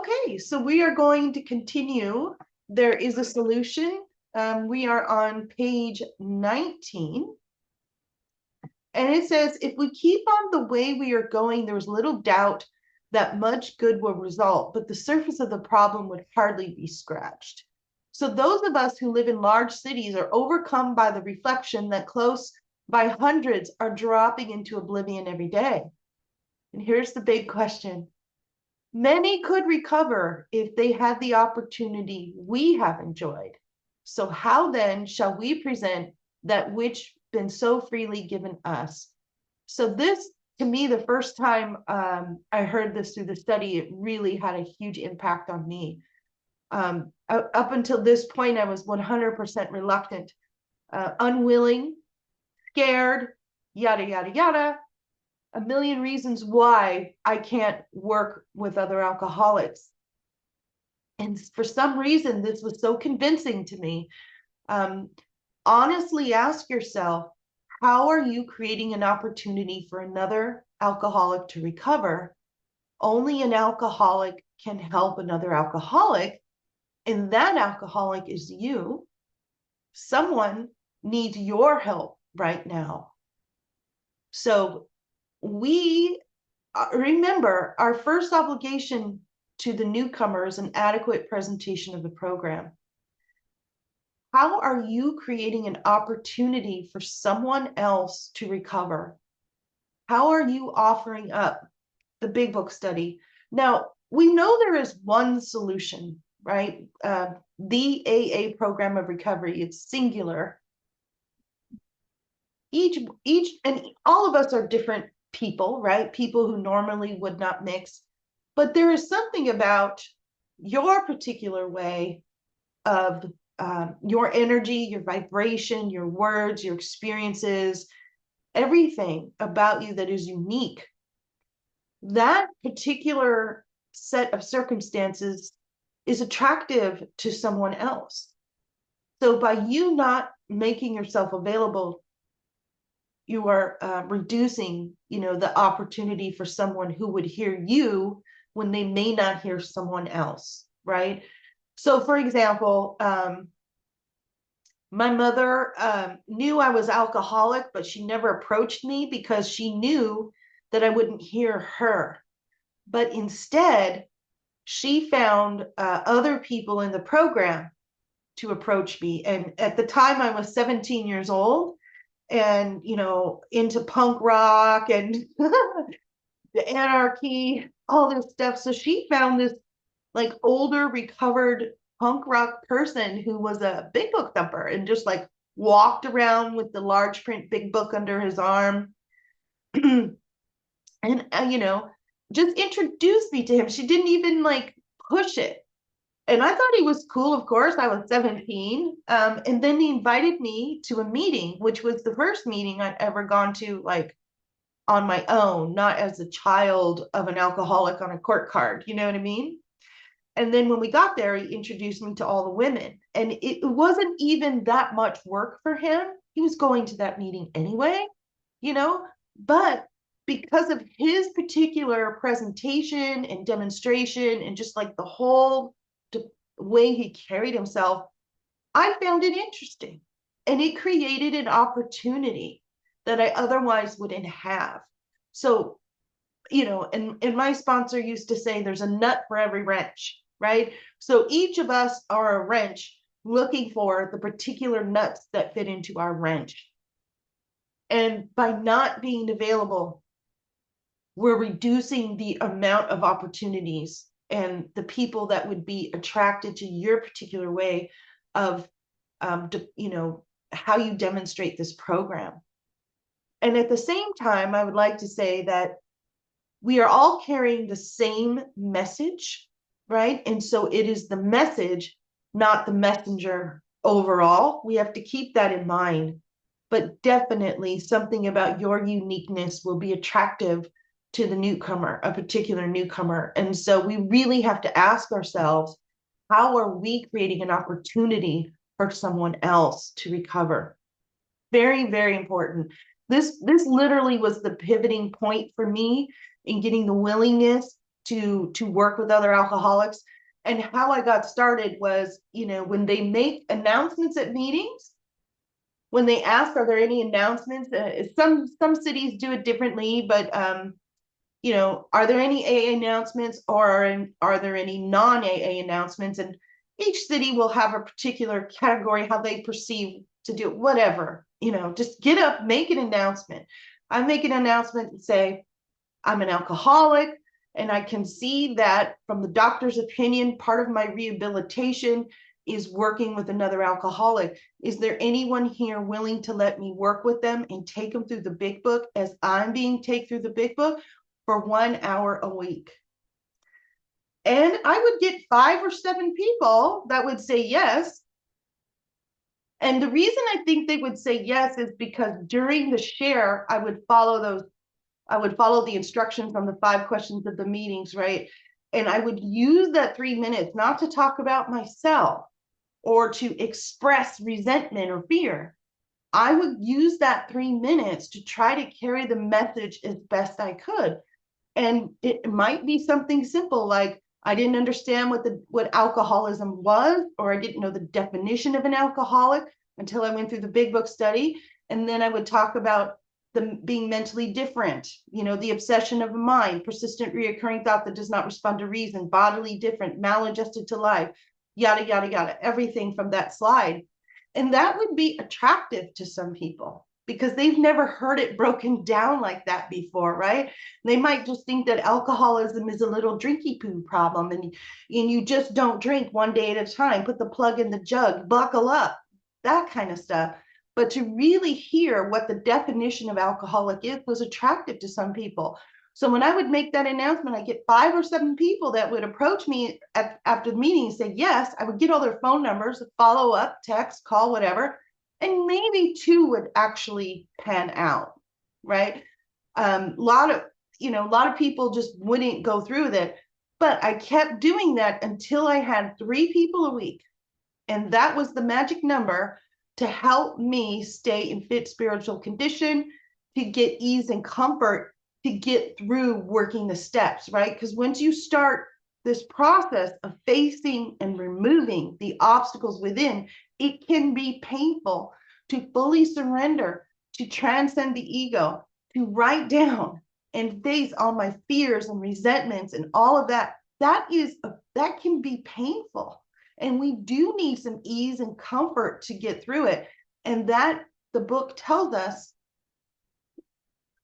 Okay, so we are going to continue. There is a solution. We are on page 19. And it says, if we keep on the way we are going, there is little doubt that much good will result, but the surface of the problem would hardly be scratched. So those of us who live in large cities are overcome by the reflection that close by hundreds are dropping into oblivion every day. And here's the big question. Many could recover if they had the opportunity we have enjoyed. So how then shall we present that which been so freely given us? So this, to me, the first time I heard this through the study, it really had a huge impact on me. Up until this point, I was 100% reluctant, unwilling, scared, yada, yada, yada. A million reasons why I can't work with other alcoholics. And for some reason, this was so convincing to me. Honestly ask yourself, how are you creating an opportunity for another alcoholic to recover? Only an alcoholic can help another alcoholic, and that alcoholic is you. Someone needs your help right now. So we remember, our first obligation to the newcomer is an adequate presentation of the program. How are you creating an opportunity for someone else to recover? How are you offering up the Big Book study? Now, we know there is one solution, right? The AA program of recovery, it's singular. Each, and all of us are different people, right? People who normally would not mix. But there is something about your particular way of your energy, your vibration, your words, your experiences, everything about you that is unique. That particular set of circumstances is attractive to someone else. So by you not making yourself available, you are reducing, the opportunity for someone who would hear you when they may not hear someone else, right? So, for example, my mother knew I was alcoholic, but she never approached me because she knew that I wouldn't hear her. But instead, she found other people in the program to approach me. And at the time, I was 17 years old and, into punk rock and the anarchy, all this stuff. So she found this like older, recovered punk rock person who was a Big Book thumper and just like walked around with the large print Big Book under his arm. And, just introduced me to him. She didn't even like push it. And I thought he was cool, of course. I was 17. And then he invited me to a meeting, which was the first meeting I'd ever gone to, like on my own, not as a child of an alcoholic on a court card. You know what I mean? And then when we got there, he introduced me to all the women. And it wasn't even that much work for him. He was going to that meeting anyway, but because of his particular presentation and demonstration and just like the whole way he carried himself, I found it interesting. And it created an opportunity that I otherwise wouldn't have. So, and my sponsor used to say there's a nut for every wrench, right? So each of us are a wrench looking for the particular nuts that fit into our wrench. And by not being available, we're reducing the amount of opportunities and the people that would be attracted to your particular way of, how you demonstrate this program. And at the same time, I would like to say that we are all carrying the same message, right? And so it is the message, not the messenger overall. We have to keep that in mind. But definitely something about your uniqueness will be attractive to the newcomer, a particular newcomer. And so we really have to ask ourselves, how are we creating an opportunity for someone else to recover? Very, very important. This literally was the pivoting point for me in getting the willingness to work with other alcoholics. And how I got started was, when they make announcements at meetings, when they ask, are there any announcements? Some cities do it differently, but are there any AA announcements, or are there any non-AA announcements? And each city will have a particular category, how they perceive to do it, whatever, just get up, make an announcement. I make an announcement and say, I'm an alcoholic, and I can see that from the doctor's opinion, part of my rehabilitation is working with another alcoholic. Is there anyone here willing to let me work with them and take them through the big book as I'm being taken through the big book for 1 hour a week? And I would get 5 or 7 people that would say yes. And the reason I think they would say yes is because during the share, I would follow the instructions from the 5 questions of the meetings, right? And I would use that 3 minutes not to talk about myself or to express resentment or fear. I would use that 3 minutes to try to carry the message as best I could. And it might be something simple like, I didn't understand what alcoholism was, or I didn't know the definition of an alcoholic until I went through the big book study. And then I would talk about being mentally different, the obsession of the mind, persistent reoccurring thought that does not respond to reason, bodily different, maladjusted to life, yada, yada, yada, everything from that slide. And that would be attractive to some people because they've never heard it broken down like that before, right? They might just think that alcoholism is a little drinky poo problem, and you just don't drink one day at a time, put the plug in the jug, buckle up, that kind of stuff. But to really hear what the definition of alcoholic is was attractive to some people. So when I would make that announcement, I get 5 or 7 people that would approach me after the meeting and say yes. I would get all their phone numbers, follow up, text, call, whatever. And maybe 2 would actually pan out, right? A lot of people just wouldn't go through with it. But I kept doing that until I had 3 people a week. And that was the magic number to help me stay in fit spiritual condition, to get ease and comfort, to get through working the steps, right? Because once you start this process of facing and removing the obstacles within, it can be painful to fully surrender, to transcend the ego, to write down and face all my fears and resentments and all of that. That can be painful. And we do need some ease and comfort to get through it. And that the book tells us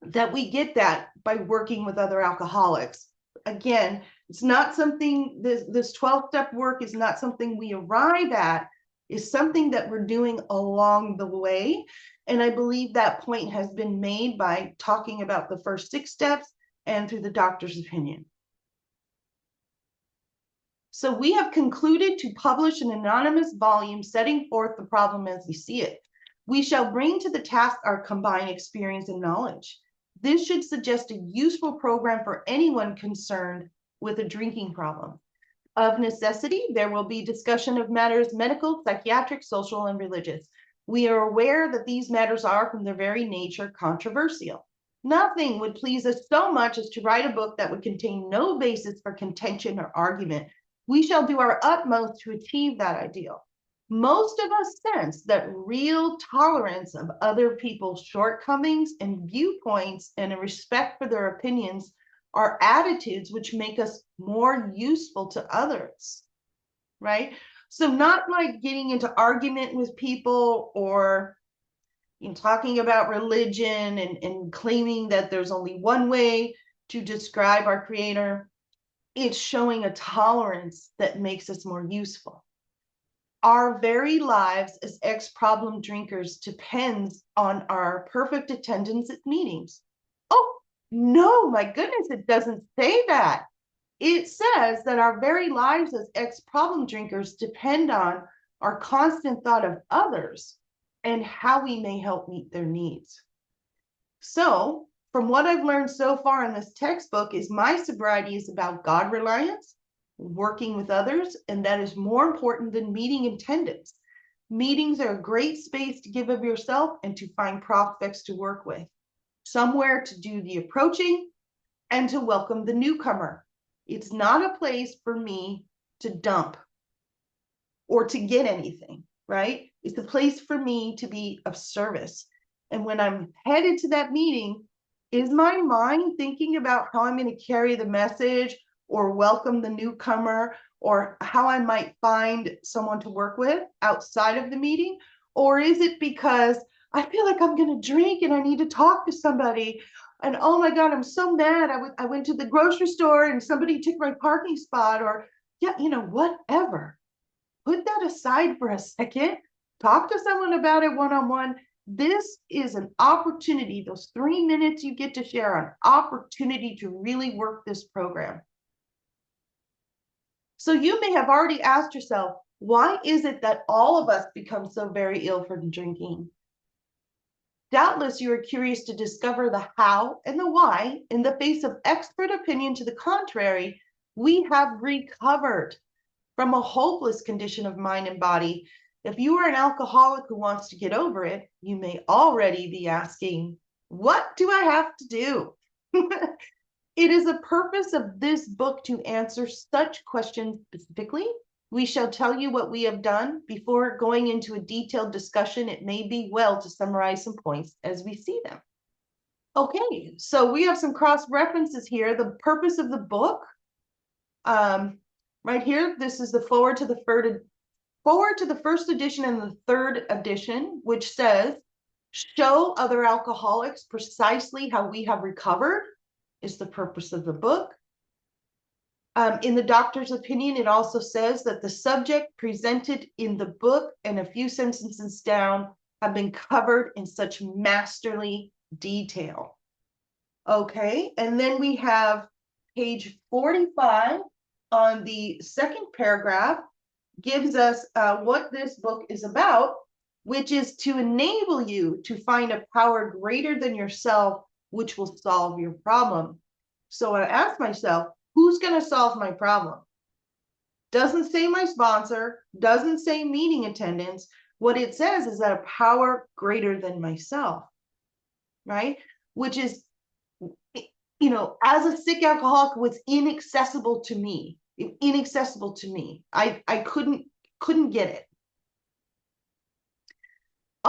that we get that by working with other alcoholics. Again, it's not something, this 12-step work is not something we arrive at, it's something that we're doing along the way. And I believe that point has been made by talking about the first 6 steps and through the doctor's opinion. So we have concluded to publish an anonymous volume setting forth the problem as we see it. We shall bring to the task our combined experience and knowledge. This should suggest a useful program for anyone concerned with a drinking problem. Of necessity, there will be discussion of matters medical, psychiatric, social, and religious. We are aware that these matters are, from their very nature, controversial. Nothing would please us so much as to write a book that would contain no basis for contention or argument. We shall do our utmost to achieve that ideal. Most of us sense that real tolerance of other people's shortcomings and viewpoints and a respect for their opinions are attitudes which make us more useful to others, right? So not like getting into argument with people or talking about religion and claiming that there's only one way to describe our creator. It's showing a tolerance that makes us more useful. Our very lives as ex-problem drinkers depends on our perfect attendance at meetings. Oh, no, my goodness, it doesn't say that. It says that our very lives as ex-problem drinkers depend on our constant thought of others and how we may help meet their needs. So, from what I've learned so far in this textbook is my sobriety is about God reliance, working with others, and that is more important than meeting attendance. Meetings are a great space to give of yourself and to find prospects to work with, somewhere to do the approaching and to welcome the newcomer. It's not a place for me to dump or to get anything, right? It's a place for me to be of service. And when I'm headed to that meeting, is my mind thinking about how I'm going to carry the message or welcome the newcomer or how I might find someone to work with outside of the meeting? Or is it because I feel like I'm going to drink and I need to talk to somebody? And oh my God, I'm so mad. I went to the grocery store and somebody took my parking spot, or yeah, whatever. Put that aside for a second. Talk to someone about it one-on-one. This is an opportunity. Those 3 minutes you get to share, an opportunity to really work this program. So you may have already asked yourself, why is it that all of us become so very ill from drinking? Doubtless you are curious to discover the how and the why. In the face of expert opinion to the contrary, we have recovered from a hopeless condition of mind and body. If you are an alcoholic who wants to get over it, you may already be asking, what do I have to do? It is the purpose of this book to answer such questions specifically. We shall tell you what we have done. Before going into a detailed discussion, it may be well to summarize some points as we see them. Okay, so we have some cross references here. The purpose of the book, right here, this is the forward to the first edition and the third edition, which says, show other alcoholics precisely how we have recovered, is the purpose of the book. In the doctor's opinion, it also says that the subject presented in the book and a few sentences down have been covered in such masterly detail. Okay, and then we have page 45 on the second paragraph gives us what this book is about, which is to enable you to find a power greater than yourself, which will solve your problem. So I asked myself, who's going to solve my problem? Doesn't say my sponsor, doesn't say meeting attendance. What it says is that a power greater than myself, right? Which is, as a sick alcoholic, was inaccessible to me. I couldn't get it.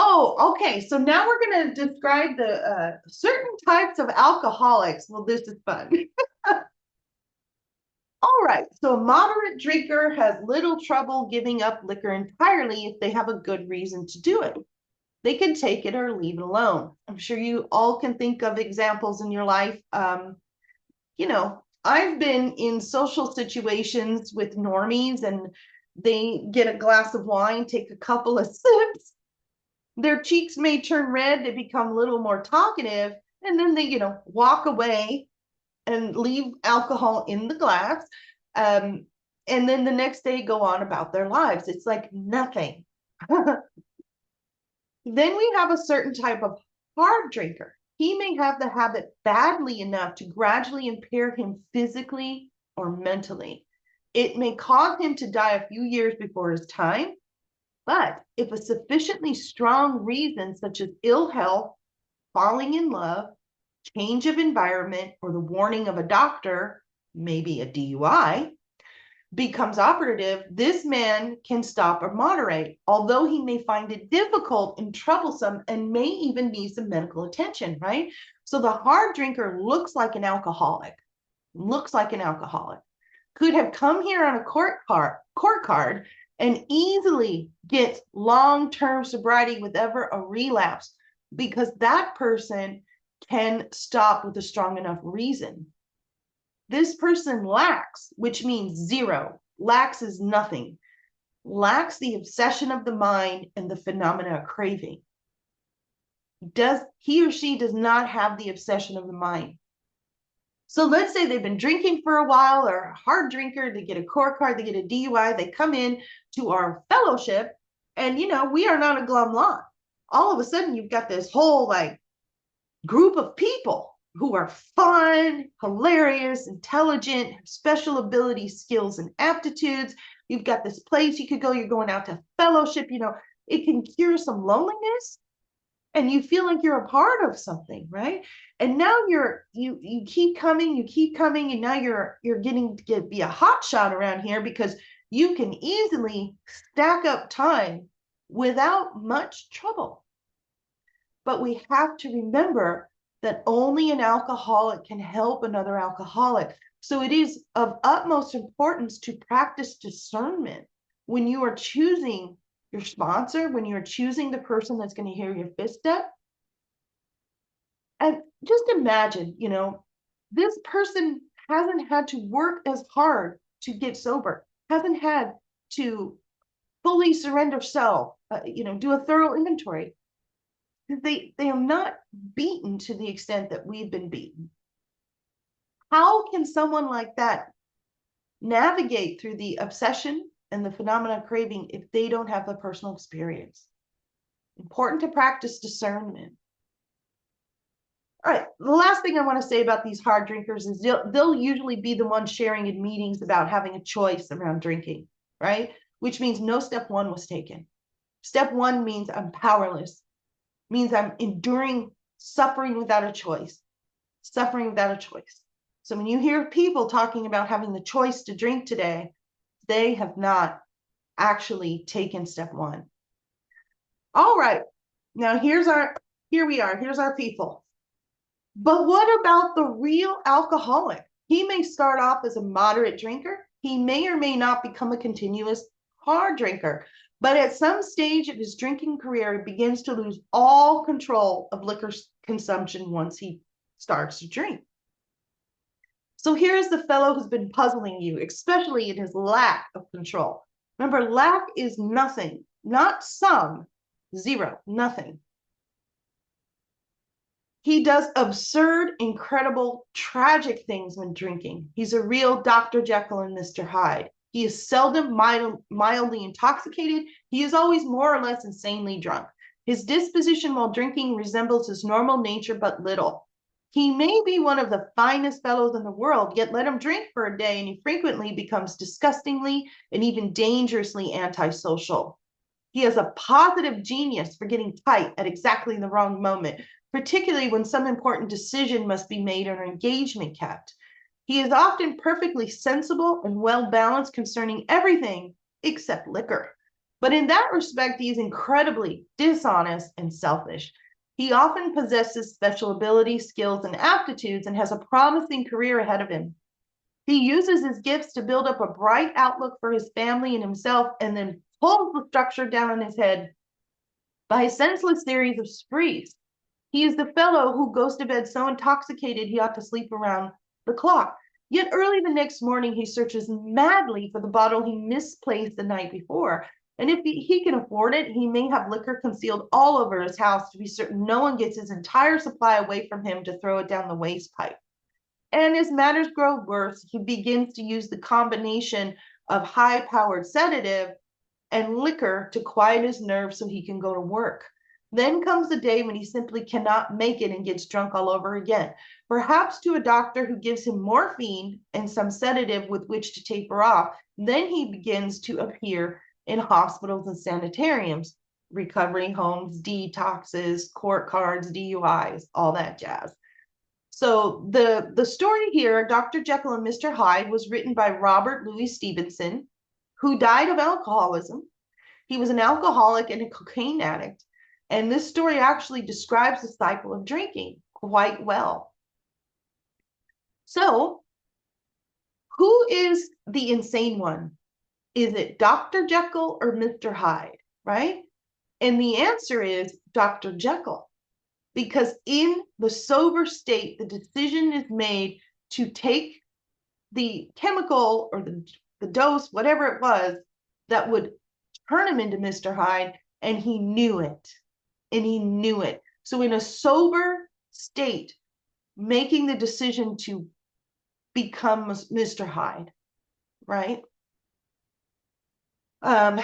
Oh, okay. So now we're going to describe the certain types of alcoholics. Well, this is fun. All right. So a moderate drinker has little trouble giving up liquor entirely if they have a good reason to do it. They can take it or leave it alone. I'm sure you all can think of examples in your life. I've been in social situations with normies and they get a glass of wine, take a couple of sips. Their cheeks may turn red, they become a little more talkative, and then they, walk away and leave alcohol in the glass. And then the next day go on about their lives. It's like nothing. Then we have a certain type of hard drinker. He may have the habit badly enough to gradually impair him physically or mentally. It may cause him to die a few years before his time, but if a sufficiently strong reason, such as ill health, falling in love, change of environment, or the warning of a doctor, maybe a DUI, becomes operative, this man can stop or moderate, although he may find it difficult and troublesome and may even need some medical attention, right? So the hard drinker looks like an alcoholic, could have come here on a court card and easily get long-term sobriety with ever a relapse, because that person can stop with a strong enough reason. This person lacks, which means zero. Lacks is nothing. Lacks the obsession of the mind and the phenomena of craving. He or she does not have the obsession of the mind. So let's say they've been drinking for a while, they're a hard drinker, they get a court card, they get a DUI, they come in to our fellowship, and we are not a glum lot. All of a sudden, you've got this whole group of people who are fun, hilarious, intelligent, special abilities, skills, and aptitudes. You've got this place you could go, you're going out to fellowship, it can cure some loneliness. and you feel like you're a part of something, right? And now you keep coming, and now you're getting to be a hot shot around here because you can easily stack up time without much trouble. But we have to remember that only an alcoholic can help another alcoholic. So it is of utmost importance to practice discernment when you are choosing your sponsor, when you're choosing the person that's going to hear your fifth step. And just imagine, this person hasn't had to work as hard to get sober, hasn't had to fully surrender self, do a thorough inventory. They are not beaten to the extent that we've been beaten. How can someone like that navigate through the obsession and the phenomena of craving if they don't have the personal experience? Important to practice discernment. All right, the last thing I want to say about these hard drinkers is they'll usually be the ones sharing in meetings about having a choice around drinking, right? Which means no step one was taken. Step one means I'm powerless, means I'm enduring suffering without a choice, suffering without a choice. So when you hear people talking about having the choice to drink today, they have not actually taken step one. All right, now here we are, here's our people. But what about the real alcoholic? He may start off as a moderate drinker. He may or may not become a continuous hard drinker. But at some stage of his drinking career, he begins to lose all control of liquor consumption once he starts to drink. So here's the fellow who's been puzzling you, especially in his lack of control. Remember, lack is nothing, not some, zero, nothing. He does absurd, incredible, tragic things when drinking. He's a real Dr. Jekyll and Mr. Hyde. He is seldom mildly intoxicated. He is always more or less insanely drunk. His disposition while drinking resembles his normal nature but little. He may be one of the finest fellows in the world, yet let him drink for a day and he frequently becomes disgustingly and even dangerously antisocial. He has a positive genius for getting tight at exactly the wrong moment, particularly when some important decision must be made or an engagement kept. He is often perfectly sensible and well-balanced concerning everything except liquor. But in that respect, he is incredibly dishonest and selfish. He often possesses special abilities, skills, and aptitudes and has a promising career ahead of him. He uses his gifts to build up a bright outlook for his family and himself and then pulls the structure down on his head by a senseless series of sprees. He is the fellow who goes to bed so intoxicated he ought to sleep around the clock. Yet early the next morning, he searches madly for the bottle he misplaced the night before. And if he can afford it, he may have liquor concealed all over his house to be certain no one gets his entire supply away from him to throw it down the waste pipe. And as matters grow worse, he begins to use the combination of high-powered sedative and liquor to quiet his nerves so he can go to work. Then comes the day when he simply cannot make it and gets drunk all over again, perhaps to a doctor who gives him morphine and some sedative with which to taper off. Then he begins to appear in hospitals and sanitariums, recovery homes, detoxes, court cards, DUIs, all that jazz. So the story here, Dr. Jekyll and Mr. Hyde, was written by Robert Louis Stevenson, who died of alcoholism. He was an alcoholic and a cocaine addict. And this story actually describes the cycle of drinking quite well. So, who is the insane one? Is it Dr. Jekyll or Mr. Hyde, right? And the answer is Dr. Jekyll. Because in the sober state, the decision is made to take the chemical or the dose, whatever it was, that would turn him into Mr. Hyde, and he knew it. And he knew it. So in a sober state, making the decision to become Mr. Hyde, right? And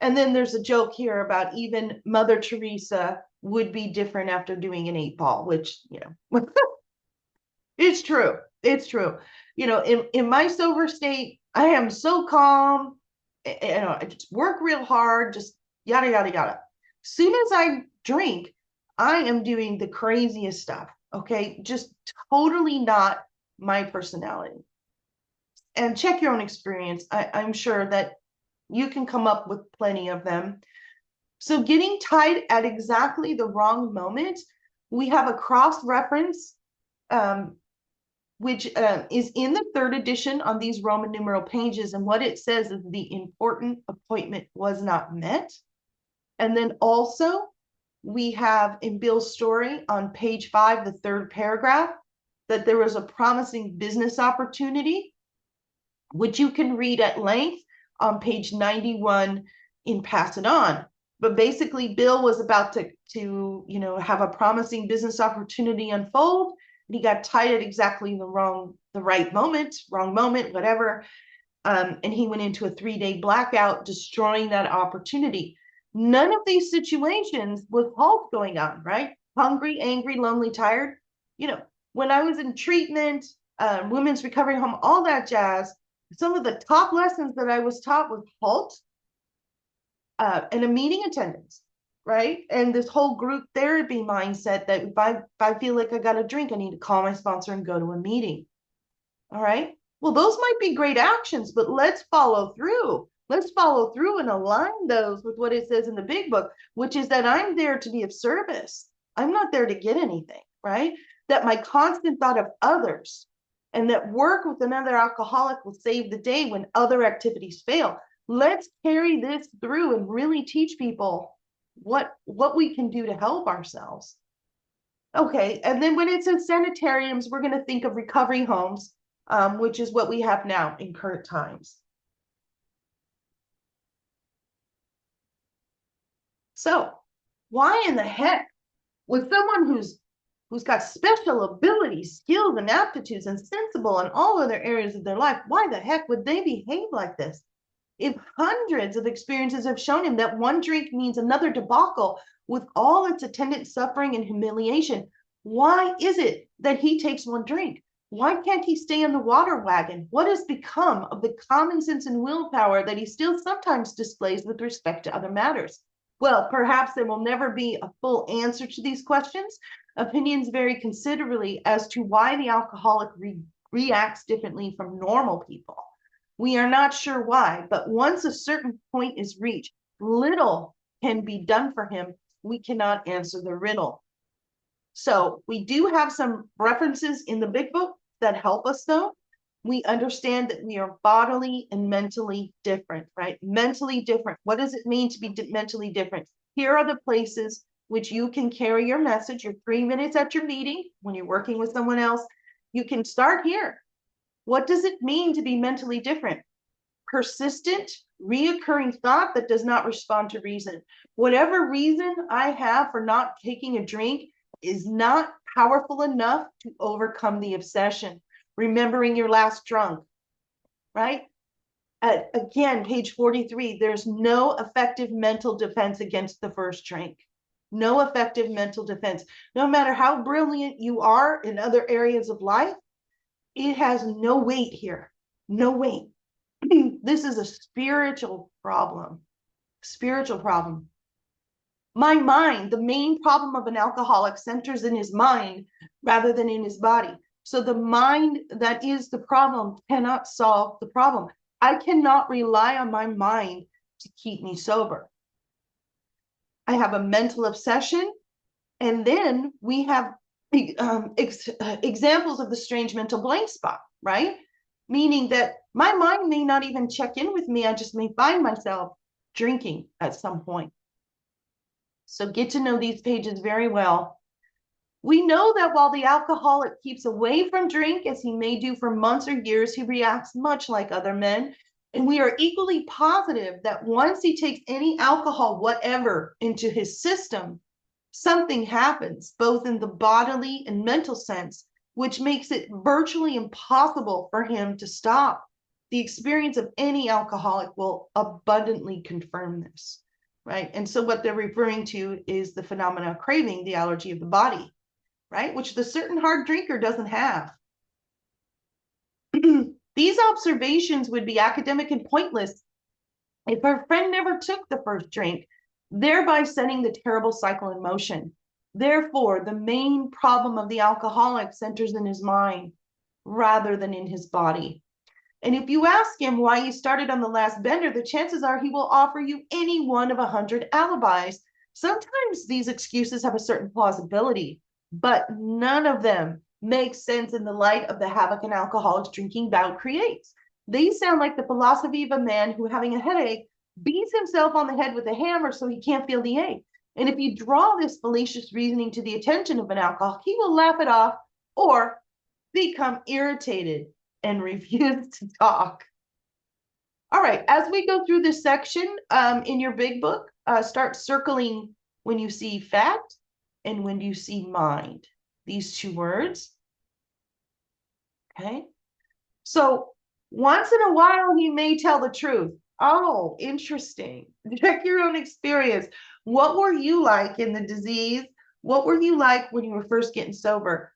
then there's a joke here about even Mother Teresa would be different after doing an 8-ball, which, it's true. It's true. In my sober state, I am so calm. I just work real hard, just yada, yada, yada. Soon as I drink, I am doing the craziest stuff. Okay. Just totally not my personality. And check your own experience. I'm sure that you can come up with plenty of them. So getting tied at exactly the wrong moment, we have a cross reference, which is in the 3rd edition on these Roman numeral pages. And what it says is the important appointment was not met. And then also we have in Bill's story on page 5, the 3rd paragraph, that there was a promising business opportunity, which you can read at length on page 91 in Pass It On. But basically, Bill was about to have a promising business opportunity unfold, and he got tied at exactly the right moment, wrong moment, whatever. And he went into a 3-day blackout, destroying that opportunity. None of these situations with Hulk going on, right? Hungry, angry, lonely, tired. When I was in treatment, women's recovery home, all that jazz, some of the top lessons that I was taught was HALT and a meeting attendance, right? And this whole group therapy mindset that if I feel like I got a drink, I need to call my sponsor and go to a meeting. All right. Well, those might be great actions, but let's follow through. Let's follow through and align those with what it says in the big book, which is that I'm there to be of service. I'm not there to get anything, right? That my constant thought of others and that work with another alcoholic will save the day when other activities fail. Let's carry this through and really teach people what we can do to help ourselves. Okay, and then when it says sanitariums, we're going to think of recovery homes, which is what we have now in current times. So why in the heck would someone who's got special abilities, skills, and aptitudes, and sensible in all other areas of their life, why the heck would they behave like this? If hundreds of experiences have shown him that one drink means another debacle with all its attendant suffering and humiliation, why is it that he takes one drink? Why can't he stay in the water wagon? What has become of the common sense and willpower that he still sometimes displays with respect to other matters? Well, perhaps there will never be a full answer to these questions. Opinions vary considerably as to why the alcoholic reacts differently from normal people. We are not sure why, but once a certain point is reached, little can be done for him. We cannot answer the riddle. So we do have some references in the big book that help us, though. We understand that we are bodily and mentally different, right? Mentally different. What does it mean to be mentally different? Here are the places which you can carry your message, your 3 minutes at your meeting when you're working with someone else. You can start here. What does it mean to be mentally different? Persistent, reoccurring thought that does not respond to reason. Whatever reason I have for not taking a drink is not powerful enough to overcome the obsession. Remembering your last drunk, right? Again, page 43, there's no effective mental defense against the first drink. No effective mental defense. No matter how brilliant you are in other areas of life, it has no weight here. No weight. This is a spiritual problem. Spiritual problem. My mind, the main problem of an alcoholic centers in his mind rather than in his body. So the mind that is the problem cannot solve the problem. I cannot rely on my mind to keep me sober. I have a mental obsession. And then we have examples of the strange mental blank spot, right? Meaning that my mind may not even check in with me. I just may find myself drinking at some point. So get to know these pages very well. We know that while the alcoholic keeps away from drink, as he may do for months or years, he reacts much like other men. And we are equally positive that once he takes any alcohol, whatever, into his system, something happens, both in the bodily and mental sense, which makes it virtually impossible for him to stop. The experience of any alcoholic will abundantly confirm this, right? And so what they're referring to is the phenomena of craving, the allergy of the body, right? Which the certain hard drinker doesn't have. These observations would be academic and pointless if our friend never took the first drink, thereby setting the terrible cycle in motion. Therefore, the main problem of the alcoholic centers in his mind rather than in his body. And if you ask him why he started on the last bender, the chances are he will offer you any one of 100 alibis. Sometimes these excuses have a certain plausibility, but none of them make sense in the light of the havoc an alcoholic's drinking bout creates. They sound like the philosophy of a man who, having a headache, beats himself on the head with a hammer so he can't feel the ache. And if you draw this fallacious reasoning to the attention of an alcoholic, he will laugh it off or become irritated and refuse to talk. All right, as we go through this section in your big book, start circling when you see fact and when you see mind, these two words. Okay, so once in a while he may tell the truth. Oh, interesting. Check your own experience. What were you like in the disease? What were you like when you were first getting sober?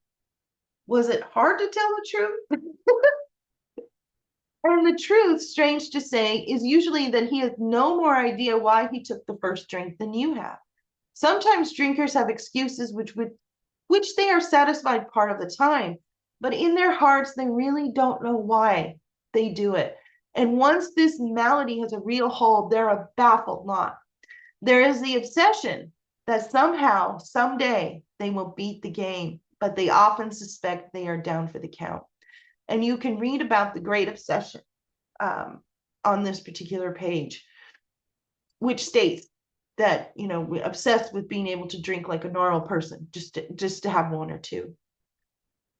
Was it hard to tell the truth? And the truth, strange to say, is usually that he has no more idea why he took the first drink than you have. Sometimes drinkers have excuses which they are satisfied part of the time, but in their hearts they really don't know why they do it. And once this malady has a real hold, they're a baffled lot. There is the obsession that somehow, someday, they will beat the game, but they often suspect they are down for the count. And you can read about the great obsession on this particular page, which states that, you know, we're obsessed with being able to drink like a normal person, just to have one or two.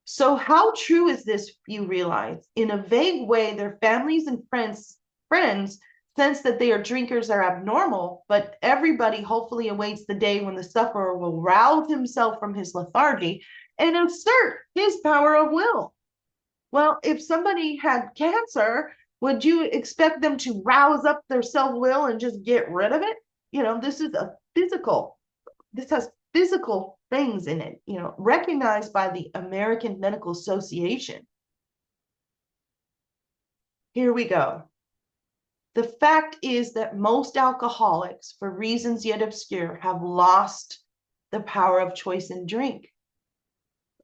So how true is this, you realize? In a vague way, their families and friends sense that they are drinkers are abnormal, but everybody hopefully awaits the day when the sufferer will rouse himself from his lethargy and assert his power of will. Well, if somebody had cancer, would you expect them to rouse up their self-will and just get rid of it? You know, this has physical things in it, you know, recognized by the American Medical Association. Here we go. The fact is that most alcoholics, for reasons yet obscure, have lost the power of choice in drink.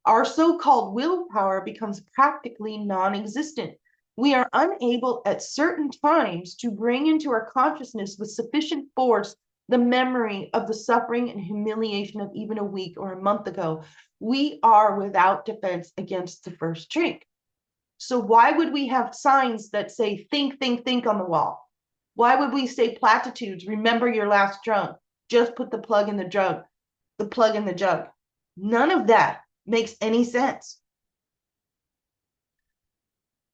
Our so-called willpower becomes practically non-existent. We are unable at certain times to bring into our consciousness with sufficient force the memory of the suffering and humiliation of even a week or a month ago. We are without defense against the first drink. So why would we have signs that say, think, think, think on the wall? Why would we say platitudes, remember your last drunk, just put the plug in the jug, None of that makes any sense.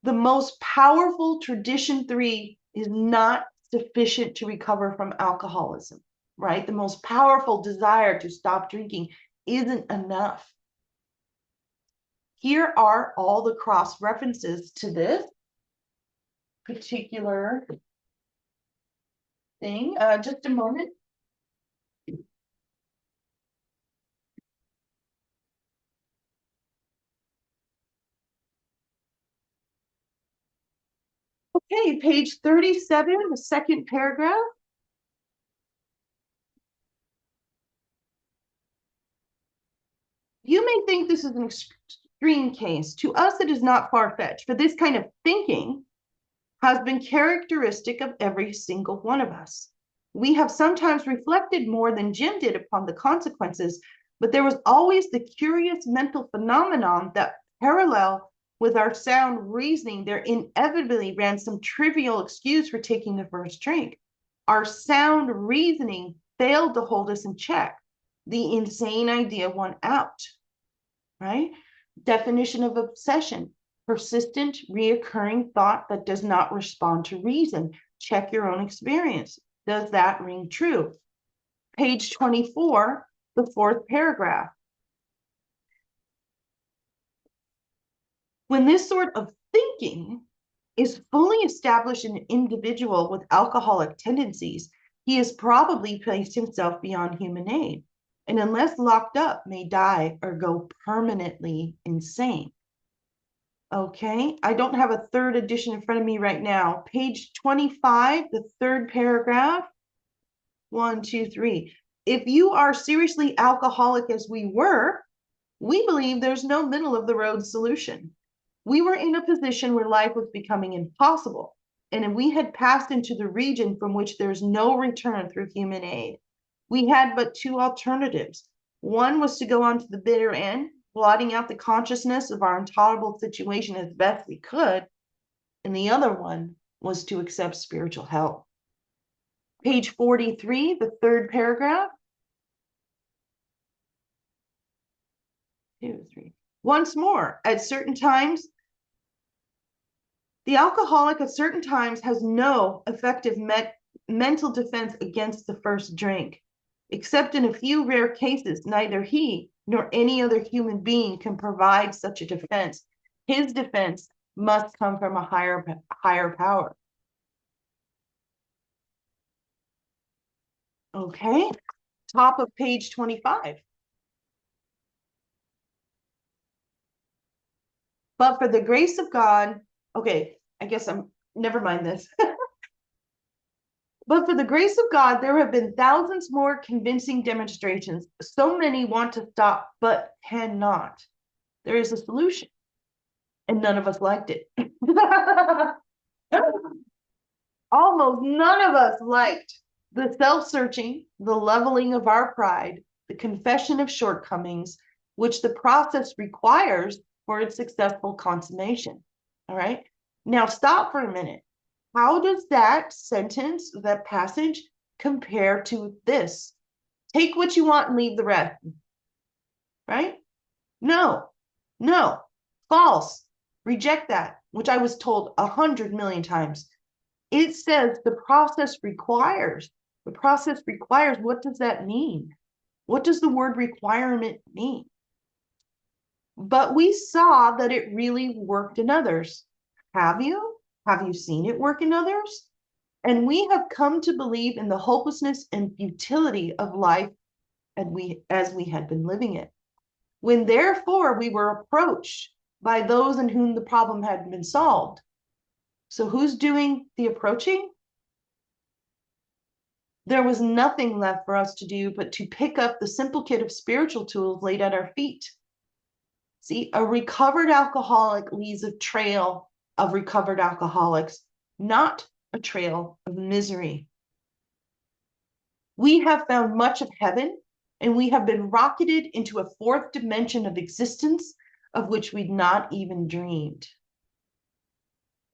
The most powerful tradition 3 is not sufficient to recover from alcoholism, right? The most powerful desire to stop drinking isn't enough. Here are all the cross references to this particular thing. Just a moment. Okay, page 37, the second paragraph. You may think this is an extreme case. To us, it is not far-fetched, for this kind of thinking has been characteristic of every single one of us. We have sometimes reflected more than Jim did upon the consequences, but there was always the curious mental phenomenon that parallel with our sound reasoning, there inevitably ran some trivial excuse for taking the first drink. Our sound reasoning failed to hold us in check. The insane idea won out, right? Definition of obsession: persistent, reoccurring thought that does not respond to reason. Check your own experience. Does that ring true? Page 24, the fourth paragraph. When this sort of thinking is fully established in an individual with alcoholic tendencies, he has probably placed himself beyond human aid, and unless locked up, may die or go permanently insane. Okay, I don't have a third edition in front of me right now. Page 25, the third paragraph. 1, 2, 3. if you are seriously alcoholic as we were, we believe there's no middle of the road solution. We were in a position where life was becoming impossible, and we had passed into the region from which there's no return through human aid. We had but two alternatives. One was to go on to the bitter end, blotting out the consciousness of our intolerable situation as best we could, and the other one was to accept spiritual help. Page 43, the third paragraph. 2, 3. Once more, at certain times, the alcoholic at certain times has no effective mental defense against the first drink. Except in a few rare cases, neither he nor any other human being can provide such a defense. His defense must come from a higher power. Okay, top of page 25. But for the grace of God, okay, I guess never mind this. But for the grace of God, there have been thousands more convincing demonstrations. So many want to stop, but cannot. There is a solution, and none of us liked it. Almost none of us liked the self-searching, the leveling of our pride, the confession of shortcomings, which the process requires for its successful consummation. All right. Now stop for a minute. How does that sentence, that passage, compare to this? Take what you want and leave the rest. Right? No, false. Reject that, which I was told 100 million times. It says the process requires. The process requires. What does that mean? What does the word requirement mean? But we saw that it really worked in others. Have you? Have you seen it work in others? And we have come to believe in the hopelessness and futility of life as we had been living it. When therefore we were approached by those in whom the problem had been solved. So who's doing the approaching? There was nothing left for us to do but to pick up the simple kit of spiritual tools laid at our feet. See, a recovered alcoholic leaves a trail of recovered alcoholics, not a trail of misery. We have found much of heaven, and we have been rocketed into a fourth dimension of existence of which we'd not even dreamed.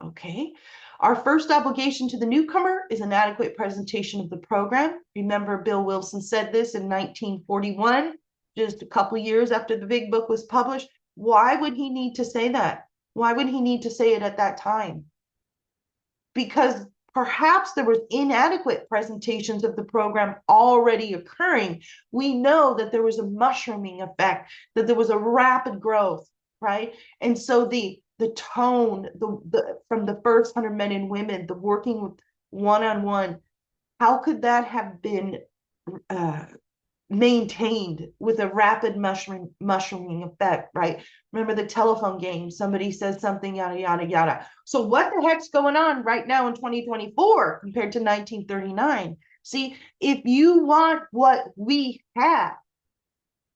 Okay. Our first obligation to the newcomer is an adequate presentation of the program. Remember, Bill Wilson said this in 1941, just a couple of years after the big book was published. Why would he need to say that? Why would he need to say it at that time? Because perhaps there was inadequate presentations of the program already occurring. We know that there was a mushrooming effect, that there was a rapid growth, right? And so the tone, from the first 100 men and women, the working with one-on-one, how could that have been maintained with a rapid mushrooming effect, right? Remember the telephone game, somebody says something, yada, yada, yada. So what the heck's going on right now in 2024 compared to 1939? See, if you want what we have,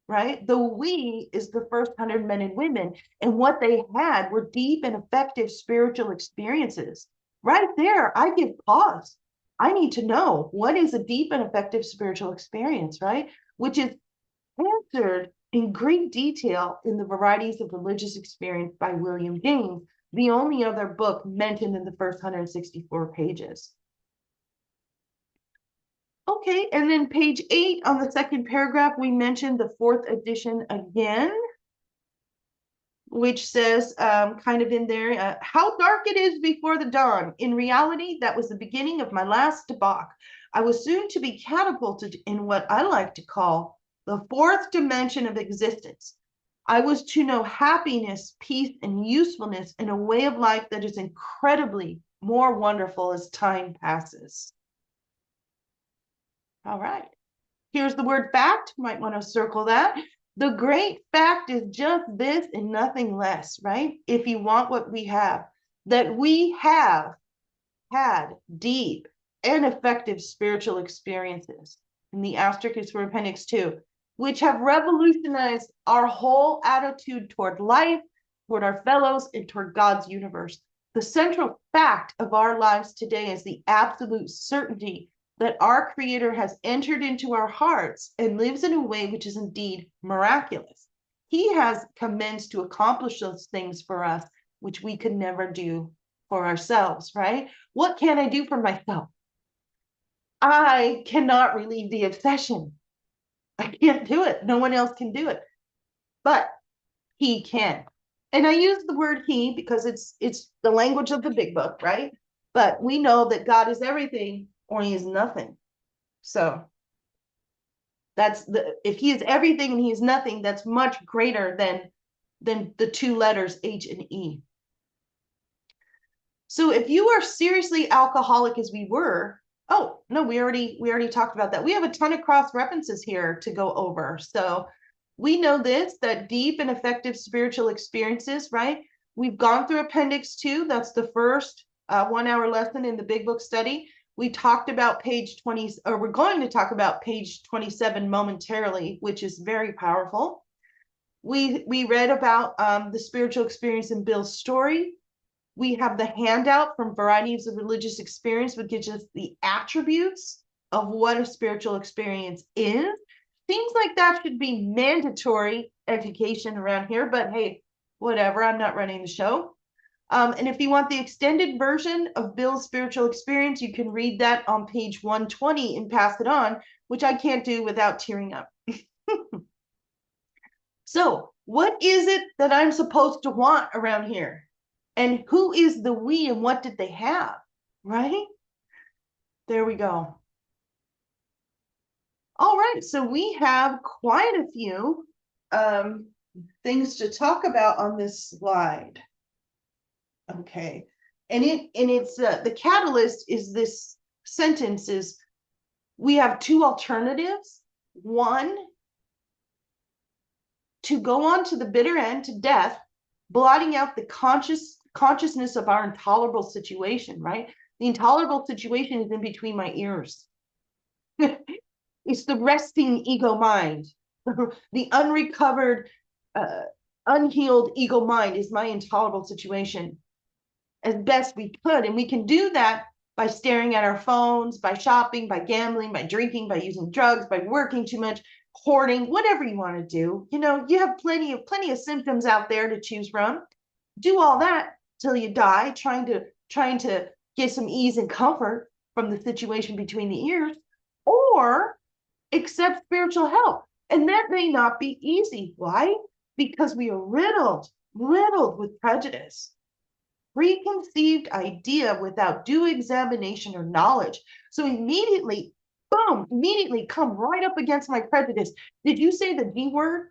right? The we is the first 100 men and women, and what they had were deep and effective spiritual experiences. Right there, I give pause. I need to know, what is a deep and effective spiritual experience, right? Which is answered in great detail in The Varieties of Religious Experience by William James, the only other book mentioned in the first 164 pages. Okay, and then page 8 on the second paragraph, we mentioned the fourth edition again, which says, kind of in there, how dark it is before the dawn. In reality, that was the beginning of my last debauch. I was soon to be catapulted in what I like to call the fourth dimension of existence. I was to know happiness, peace, and usefulness in a way of life that is incredibly more wonderful as time passes. All right. Here's the word fact. Might want to circle that. The great fact is just this and nothing less, right? If you want what we have, that we have had deep and effective spiritual experiences. and the asterisk is for Appendix 2, which have revolutionized our whole attitude toward life, toward our fellows, and toward God's universe. The central fact of our lives today is the absolute certainty that our Creator has entered into our hearts and lives in a way which is indeed miraculous. He has commenced to accomplish those things for us, which we could never do for ourselves, right? What can I do for myself? I cannot relieve the obsession. I can't do it. No one else can do it. But he can. And I use the word he because it's the language of the big book, right? But we know that God is everything or he is nothing. So that's if he is everything and he is nothing, that's much greater than the two letters H and E. So if you are seriously alcoholic as we were, oh no, we already talked about that. We have a ton of cross references here to go over. So we know this, that deep and effective spiritual experiences, right? We've gone through Appendix 2. That's the first 1 hour lesson in the Big Book study. We talked about page 20, or we're going to talk about page 27 momentarily, which is very powerful. We read about the spiritual experience in Bill's story. We have the handout from Varieties of Religious Experience, which gives us the attributes of what a spiritual experience is. Seems like that should be mandatory education around here, but hey, whatever, I'm not running the show. And if you want the extended version of Bill's spiritual experience, you can read that on page 120 and pass it on, which I can't do without tearing up. So what is it that I'm supposed to want around here? And who is the we and what did they have, right? There we go. All right, so we have quite a few things to talk about on this slide. Okay, and it's the catalyst is this sentence is we have two alternatives. One, to go on to the bitter end, to death, blotting out the consciousness of our intolerable situation, right? The intolerable situation is in between my ears. It's the resting ego mind. The unrecovered, unhealed ego mind is my intolerable situation as best we could. And we can do that by staring at our phones, by shopping, by gambling, by drinking, by using drugs, by working too much, hoarding, whatever you want to do. You know, you have plenty of symptoms out there to choose from. Do all that till you die, trying to get some ease and comfort from the situation between the ears, or accept spiritual help. And that may not be easy. Why? Because we are riddled with prejudice. Preconceived idea without due examination or knowledge. So immediately, boom, immediately come right up against my prejudice. Did you say the D word?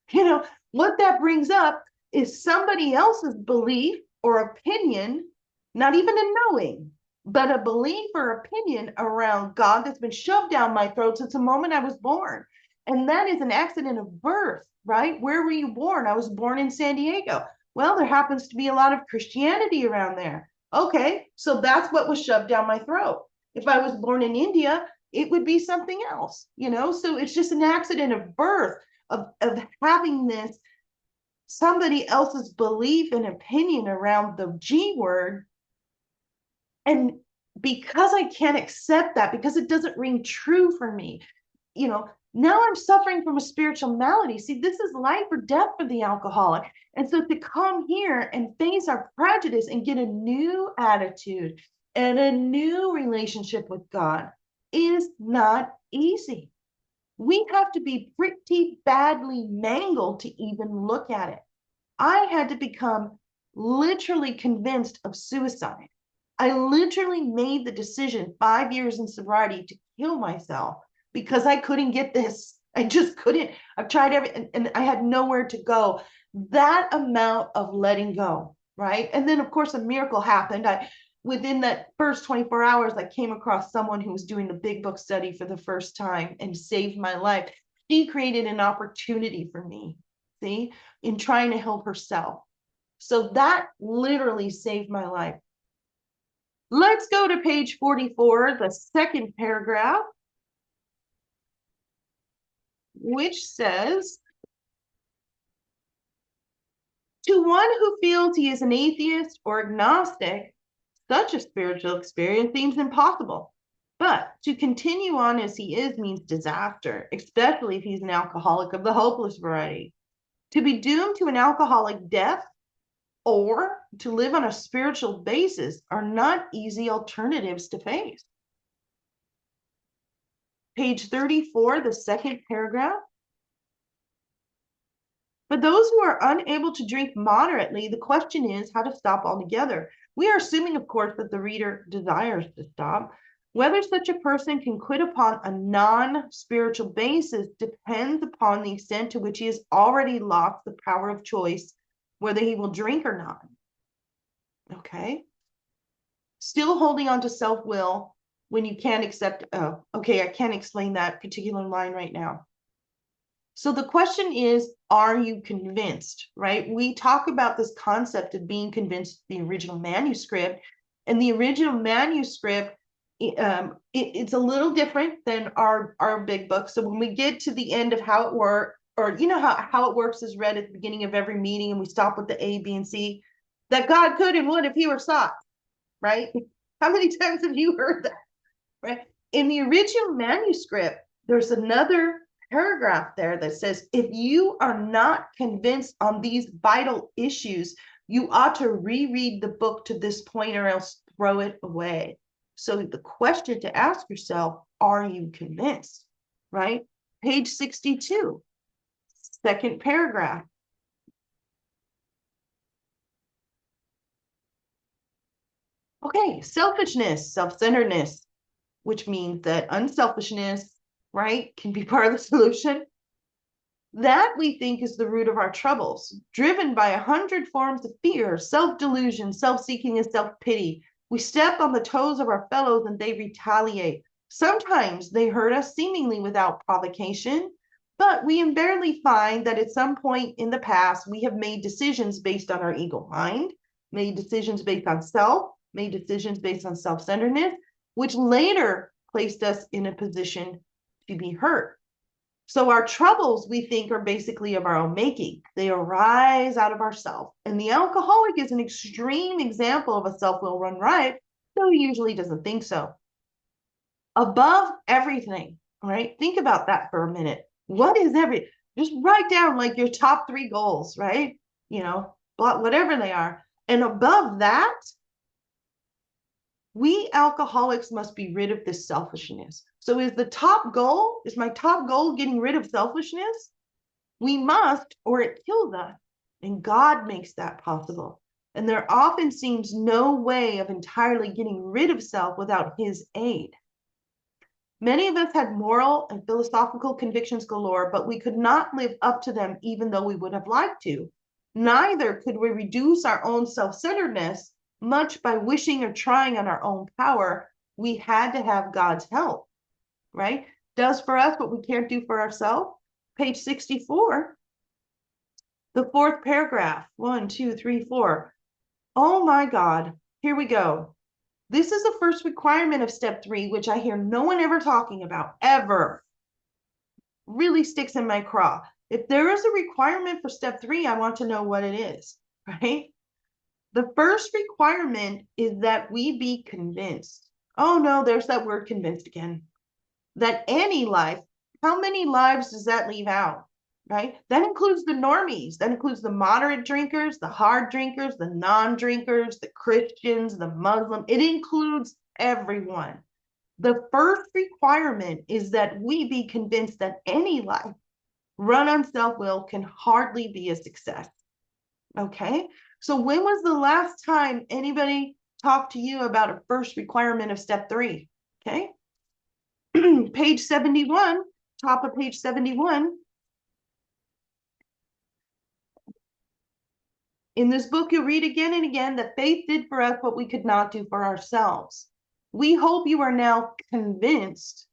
You know, what that brings up is somebody else's belief or opinion, not even a knowing, but a belief or opinion around God that's been shoved down my throat since the moment I was born. And that is an accident of birth, right? Where were you born? I was born in San Diego. Well, there happens to be a lot of Christianity around there. Okay, so that's what was shoved down my throat. If I was born in India, it would be something else, you know? So it's just an accident of birth, of having this somebody else's belief and opinion around the G word. And because I can't accept that, because it doesn't ring true for me, you know, now I'm suffering from a spiritual malady. See, this is life or death for the alcoholic. And so to come here and face our prejudice and get a new attitude and a new relationship with God is not easy. We have to be pretty badly mangled to even look at it. I had to become literally convinced of suicide. I literally made the decision 5 years in sobriety to kill myself because I couldn't get this. I just couldn't. I've tried everything and I had nowhere to go. That amount of letting go, right? And then of course a miracle happened. Within that first 24 hours, I came across someone who was doing the Big Book study for the first time and saved my life. She created an opportunity for me, see, in trying to help herself. So that literally saved my life. Let's go to page 44, the second paragraph. which says, to one who feels he is an atheist or agnostic, such a spiritual experience seems impossible. But to continue on as he is means disaster, especially if he's an alcoholic of the hopeless variety. To be doomed to an alcoholic death or to live on a spiritual basis are not easy alternatives to face. Page 34, the second paragraph. For those who are unable to drink moderately, the question is how to stop altogether. We are assuming, of course, that the reader desires to stop. Whether such a person can quit upon a non-spiritual basis depends upon the extent to which he has already lost the power of choice, whether he will drink or not. Okay? Still holding on to self-will when you can't accept, oh, okay, I can't explain that particular line right now. So the question is, are you convinced, right? We talk about this concept of being convinced, the original manuscript, and the original manuscript, it's a little different than our big book. So when we get to the end of how it works, or you know how it works is read at the beginning of every meeting, and we stop with the A, B, and C, that God could and would if he were sought, right? How many times have you heard that, right? In the original manuscript, there's another paragraph there that says, if you are not convinced on these vital issues, you ought to reread the book to this point or else throw it away. So the question to ask yourself, are you convinced, right? Page 62, second paragraph. Okay, selfishness, self-centeredness, which means that unselfishness, right, can be part of the solution. That we think is the root of our troubles, driven by 100 forms of fear, self-delusion, self-seeking, and self-pity. We step on the toes of our fellows and they retaliate. Sometimes they hurt us seemingly without provocation, but we invariably find that at some point in the past, we have made decisions based on our ego mind, made decisions based on self, made decisions based on self-centeredness, which later placed us in a position to be hurt. So our troubles, we think, are basically of our own making. They arise out of ourself. And the alcoholic is an extreme example of a self-will run riot, though he usually doesn't think so. Above everything, right? Think about that for a minute. What is just write down like your top 3 goals, right? You know, whatever they are. And above that, we alcoholics must be rid of this selfishness. So is my top goal getting rid of selfishness? We must, or it kills us. And God makes that possible. And there often seems no way of entirely getting rid of self without his aid. Many of us had moral and philosophical convictions galore, but we could not live up to them even though we would have liked to. Neither could we reduce our own self-centeredness much by wishing or trying on our own power. We had to have God's help, right? Does for us what we can't do for ourselves. Page 64, the 4th paragraph, 1, 2, 3, 4. Oh my God, here we go. This is the first requirement of step 3, which I hear no one ever talking about, ever. Really sticks in my craw. If there is a requirement for step 3, I want to know what it is, right? The first requirement is that we be convinced. Oh no, there's that word convinced again. That any life, how many lives does that leave out, right? That includes the normies. That includes the moderate drinkers, the hard drinkers, the non-drinkers, the Christians, the Muslim. It includes everyone. The first requirement is that we be convinced that any life run on self-will can hardly be a success. Okay? So when was the last time anybody talked to you about a first requirement of step 3? Okay? Page 71, top of page 71. In this book, you'll read again and again that faith did for us what we could not do for ourselves. We hope you are now convinced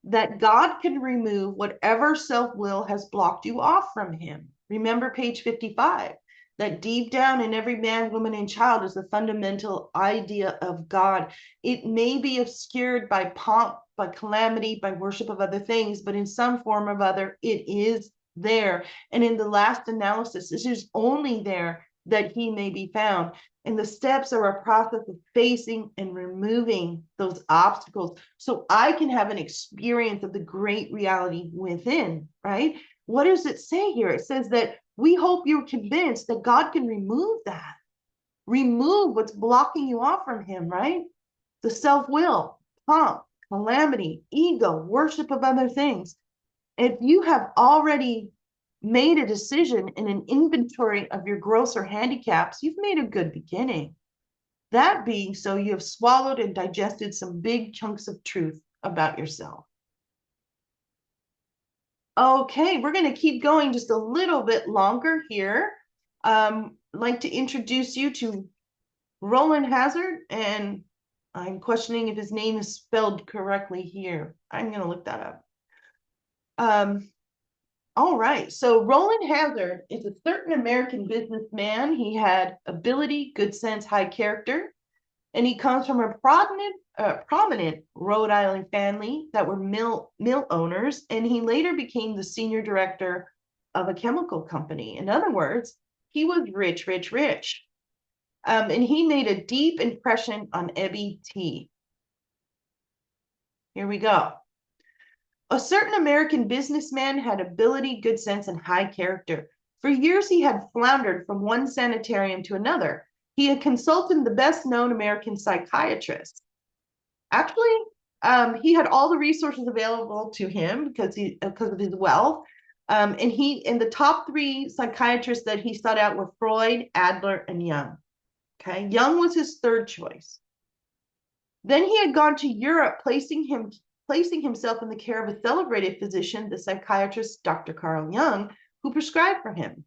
that God can remove whatever self-will has blocked you off from him. Remember page 55, that deep down in every man, woman, and child is the fundamental idea of God. It may be obscured by pomp, by calamity, by worship of other things, but in some form or other, it is there. And in the last analysis, it is only there that he may be found. And the steps are a process of facing and removing those obstacles so I can have an experience of the great reality within, right? What does it say here? It says that we hope you're convinced that God can remove that, remove what's blocking you off from him, right? The self-will, pomp, calamity, ego, worship of other things. If you have already made a decision in an inventory of your grosser handicaps, you've made a good beginning. That being so, you have swallowed and digested some big chunks of truth about yourself. Okay, we're going to keep going just a little bit longer here. I'd like to introduce you to Roland Hazard, and I'm questioning if his name is spelled correctly here. I'm going to look that up. All right, so Roland Hazard is a certain American businessman. He had ability, good sense, high character, and he comes from a prominent Rhode Island family that were mill owners, and he later became the senior director of a chemical company. In other words, he was rich, rich, rich. And he made a deep impression on Ebby T. Here we go. A certain American businessman had ability, good sense, and high character. For years, he had floundered from one sanitarium to another. He had consulted the best-known American psychiatrist. Actually, he had all the resources available to him because of his wealth. And the top three psychiatrists that he sought out were Freud, Adler, and Jung. Okay, Jung was his third choice. Then he had gone to Europe, placing himself in the care of a celebrated physician, the psychiatrist Dr. Carl Jung, who prescribed for him.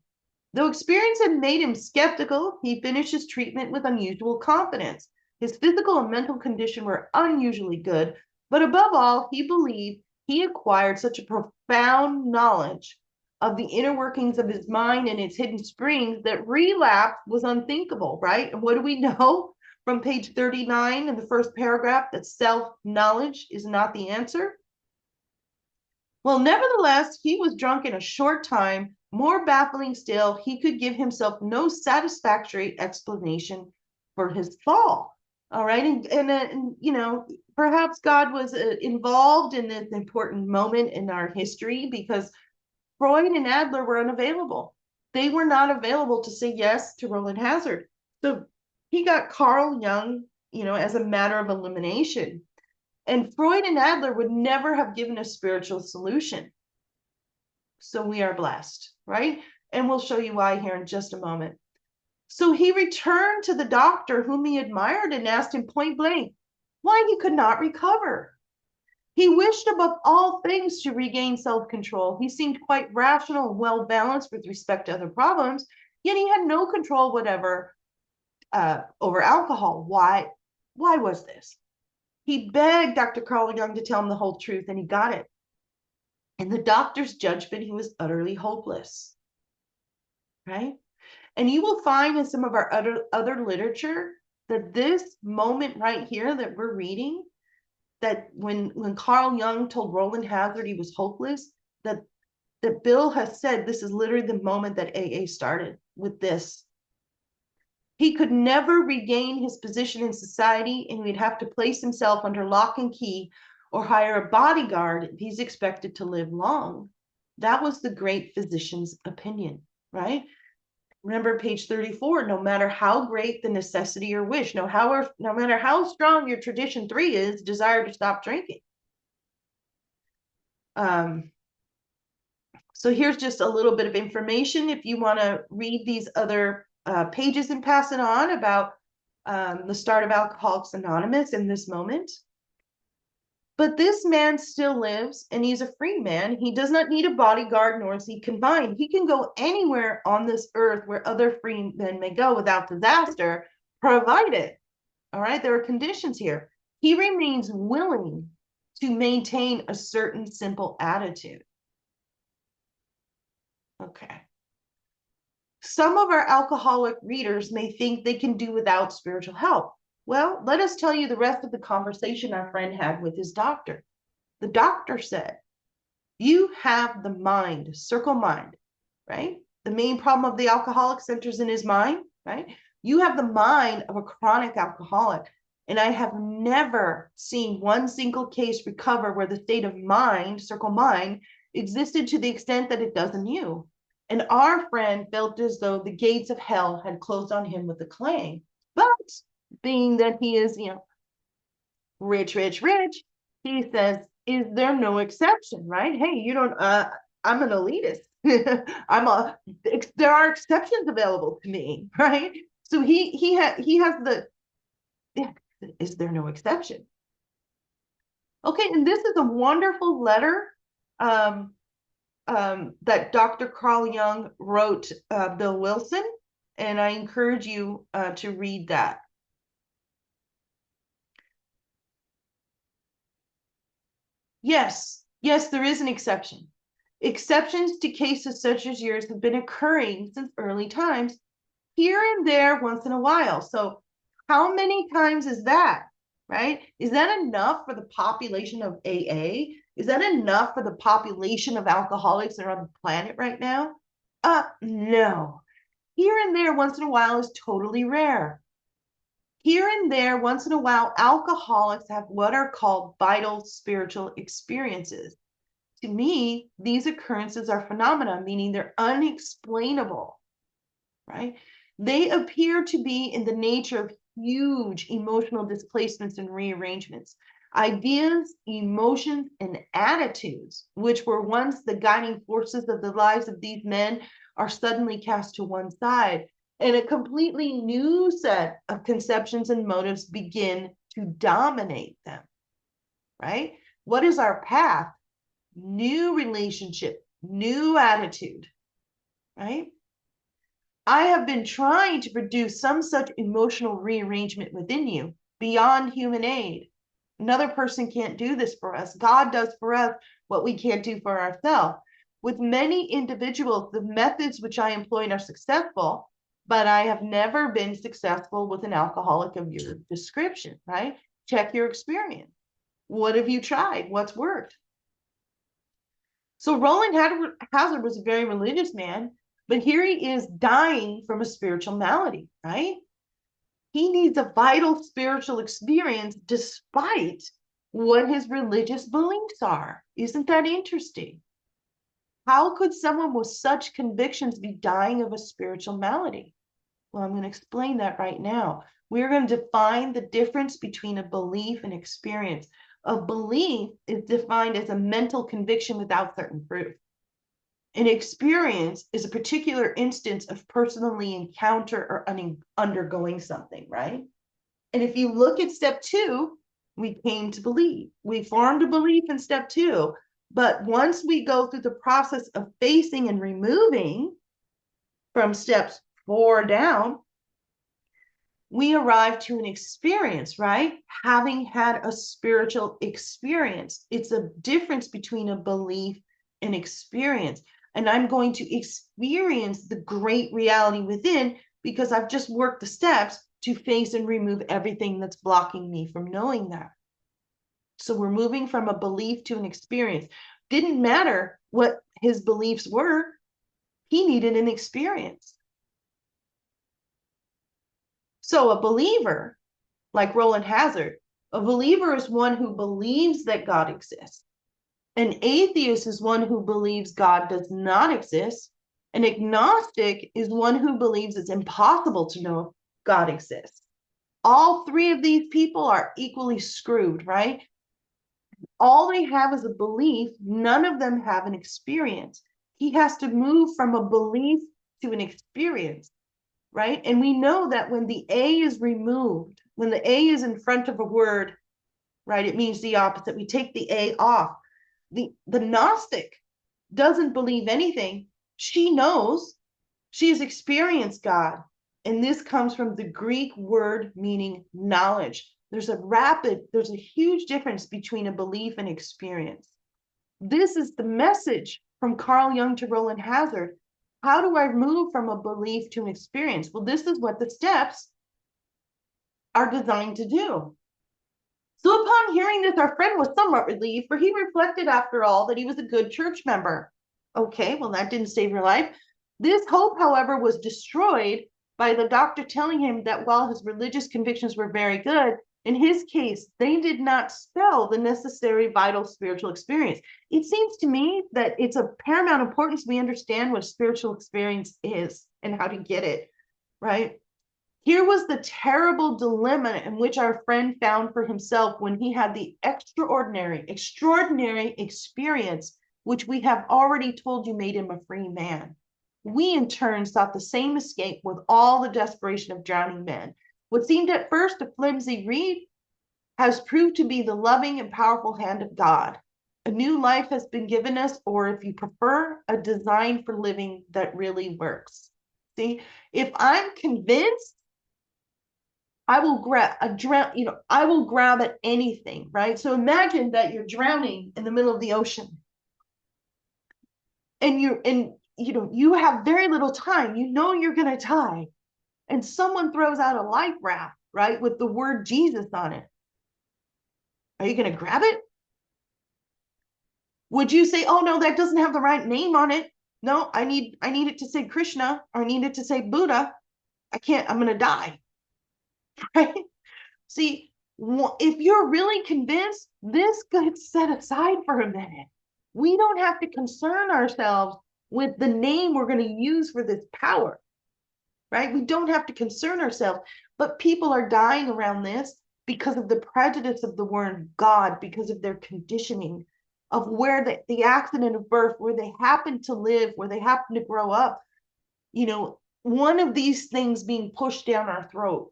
Though experience had made him skeptical, he finished his treatment with unusual confidence. His physical and mental condition were unusually good, but above all, he believed he acquired such a profound knowledge of the inner workings of his mind and its hidden springs that relapse was unthinkable, right? And what do we know from page 39 in the first paragraph? That self-knowledge is not the answer. Well, nevertheless, he was drunk in a short time. More baffling still, he could give himself no satisfactory explanation for his fall. All right, and you know, perhaps God was involved in this important moment in our history because Freud and Adler were unavailable. They were not available to say yes to Roland Hazard. So he got Carl Jung, you know, as a matter of elimination. And Freud and Adler would never have given a spiritual solution. So we are blessed, right? And we'll show you why here in just a moment. So he returned to the doctor whom he admired and asked him point blank why he could not recover. He wished above all things to regain self-control. He seemed quite rational and well-balanced with respect to other problems, yet he had no control whatever over alcohol. Why was this? He begged Dr. Carl Jung to tell him the whole truth, and he got it. In the doctor's judgment, he was utterly hopeless, right? And you will find in some of our other literature that this moment right here that we're reading, that when Carl Jung told Roland Hazard he was hopeless, that Bill has said this is literally the moment that AA started with this. He could never regain his position in society, and he'd have to place himself under lock and key or hire a bodyguard if he's expected to live long. That was the great physician's opinion, right? Remember page 34, no matter how great the necessity or wish, no matter how strong your tradition 3 is, desire to stop drinking. So here's just a little bit of information if you want to read these other pages and pass it on about the start of Alcoholics Anonymous in this moment. But this man still lives, and he's a free man. He does not need a bodyguard, nor is he confined. He can go anywhere on this earth where other free men may go without disaster, provided, all right, there are conditions here. He remains willing to maintain a certain simple attitude. Okay. Some of our alcoholic readers may think they can do without spiritual help. Well, let us tell you the rest of the conversation our friend had with his doctor. The doctor said, you have the mind, circle mind, right? The main problem of the alcoholic centers in his mind, right? You have the mind of a chronic alcoholic. And I have never seen one single case recover where the state of mind, circle mind, existed to the extent that it does in you. And our friend felt as though the gates of hell had closed on him with a clang. But being that he is, rich, he says, is there no exception, right? Hey, you don't, I'm an elitist. There are exceptions available to me, right? So he has the, is there no exception? Okay, and this is a wonderful letter that Dr. Carl Jung wrote Bill Wilson, and I encourage you to read that. Yes, there is an exception. Exceptions to cases such as yours have been occurring since early times, here and there once in a while. So how many times is that, right? Is that enough for the population of AA? Is that enough for the population of alcoholics that are on the planet right now? No. Here and there once in a while is totally rare. Here and there once in a while, alcoholics have what are called vital spiritual experiences. To me, these occurrences are phenomena, meaning they're unexplainable, right? They appear to be in the nature of huge emotional displacements and rearrangements. Ideas, emotions, and attitudes, which were once the guiding forces of the lives of these men, are suddenly cast to one side, and a completely new set of conceptions and motives begin to dominate them, right? What is our path? New relationship, new attitude, right? I have been trying to produce some such emotional rearrangement within you beyond human aid. Another person can't do this for us. God does for us what we can't do for ourselves. With many individuals, the methods which I employed are successful, but I have never been successful with an alcoholic of your description, right? Check your experience. What have you tried? What's worked? So Roland Hazard was a very religious man, but here he is dying from a spiritual malady, right? He needs a vital spiritual experience despite what his religious beliefs are. Isn't that interesting? How could someone with such convictions be dying of a spiritual malady? Well, I'm going to explain that right now. We're going to define the difference between a belief and experience. A belief is defined as a mental conviction without certain proof. An experience is a particular instance of personally encounter or undergoing something, right? And if you look at step 2, we came to believe. We formed a belief in step 2, but once we go through the process of facing and removing from steps 4 down, we arrive to an experience, right? Having had a spiritual experience. It's a difference between a belief and experience. And I'm going to experience the great reality within because I've just worked the steps to face and remove everything that's blocking me from knowing that. So we're moving from a belief to an experience. Didn't matter what his beliefs were. He needed an experience. So a believer, like Roland Hazard, a believer is one who believes that God exists. An atheist is one who believes God does not exist. An agnostic is one who believes it's impossible to know if God exists. All 3 of these people are equally screwed, right? All they have is a belief. None of them have an experience. He has to move from a belief to an experience, right? And we know that when the A is removed, when the A is in front of a word, right, it means the opposite. We take the A off. The Gnostic doesn't believe anything. She knows. She has experienced God. And this comes from the Greek word meaning knowledge. There's a huge difference between a belief and experience. This is the message from Carl Jung to Roland Hazard. How do I move from a belief to an experience? Well, this is what the steps are designed to do. So upon hearing this, our friend was somewhat relieved, for he reflected, after all, that he was a good church member. Okay, well, that didn't save your life. This hope, however, was destroyed by the doctor telling him that while his religious convictions were very good, in his case, they did not spell the necessary vital spiritual experience. It seems to me that it's of paramount importance we understand what spiritual experience is and how to get it, right? Here was the terrible dilemma in which our friend found for himself when he had the extraordinary experience, which we have already told you made him a free man. We, in turn, sought the same escape with all the desperation of drowning men. What seemed at first a flimsy reed has proved to be the loving and powerful hand of God. A new life has been given us, or if you prefer, a design for living that really works. See, if I'm convinced, I will grab I will grab at anything, right? So imagine that you're drowning in the middle of the ocean and you have very little time. You know you're gonna die, and someone throws out a life raft, right, with the word Jesus on it. Are you gonna grab it? Would you say, oh no, that doesn't have the right name on it? No, I need it to say Krishna, or I need it to say Buddha. I can't, I'm gonna die. Right? See, if you're really convinced, this gets set aside for a minute. We don't have to concern ourselves with the name we're going to use for this power, right? We don't have to concern ourselves. But people are dying around this because of the prejudice of the word God, because of their conditioning of where the accident of birth, where they happen to live, where they happen to grow up. One of these things being pushed down our throat.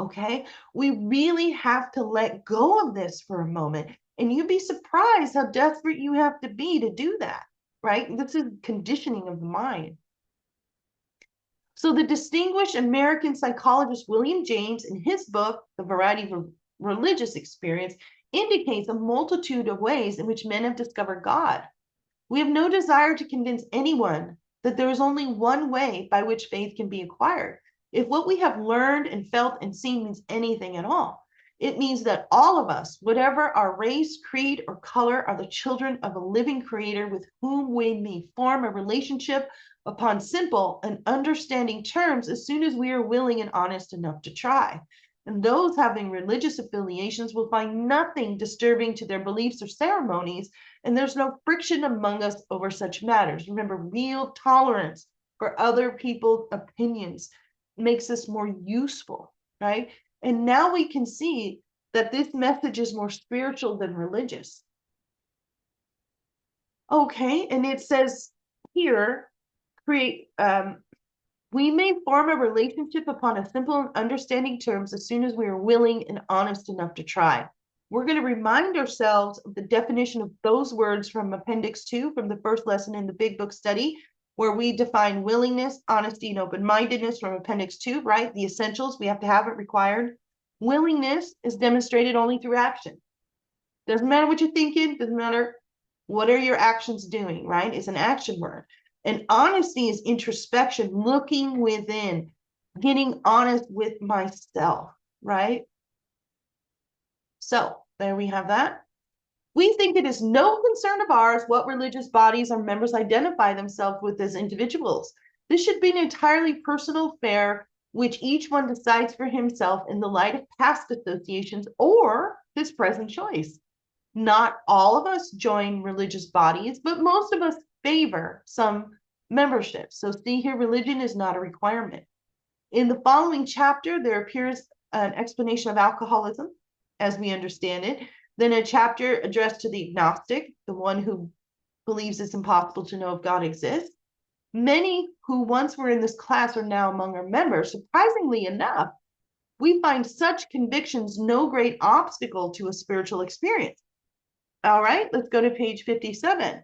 Okay, we really have to let go of this for a moment. And you'd be surprised how desperate you have to be to do that, right? This is conditioning of the mind. So the distinguished American psychologist William James, in his book, The Variety of Religious Experience, indicates a multitude of ways in which men have discovered God. We have no desire to convince anyone that there is only one way by which faith can be acquired. If what we have learned and felt and seen means anything at all, it means that all of us, whatever our race, creed, or color, are the children of a living creator with whom we may form a relationship upon simple and understanding terms as soon as we are willing and honest enough to try. And those having religious affiliations will find nothing disturbing to their beliefs or ceremonies, and there's no friction among us over such matters. Remember, real tolerance for other people's opinions makes us more useful, right? And now we can see that this message is more spiritual than religious. Okay, and it says here, we may form a relationship upon a simple and understanding terms as soon as we are willing and honest enough to try. We're going to remind ourselves of the definition of those words from Appendix 2, from the first lesson in the Big Book study, where we define willingness, honesty, and open-mindedness from Appendix 2, right? The essentials, we have to have it required. Willingness is demonstrated only through action. Doesn't matter what you're thinking, doesn't matter what are your actions doing, right? It's an action word. And honesty is introspection, looking within, getting honest with myself, right? So there we have that. We think it is no concern of ours what religious bodies our members identify themselves with as individuals. This should be an entirely personal affair, which each one decides for himself in the light of past associations or his present choice. Not all of us join religious bodies, but most of us favor some membership. So see here, religion is not a requirement. In the following chapter, there appears an explanation of alcoholism as we understand it. Then a chapter addressed to the agnostic, the one who believes it's impossible to know if God exists. Many who once were in this class are now among our members. Surprisingly enough, we find such convictions no great obstacle to a spiritual experience. All right, let's go to page 57.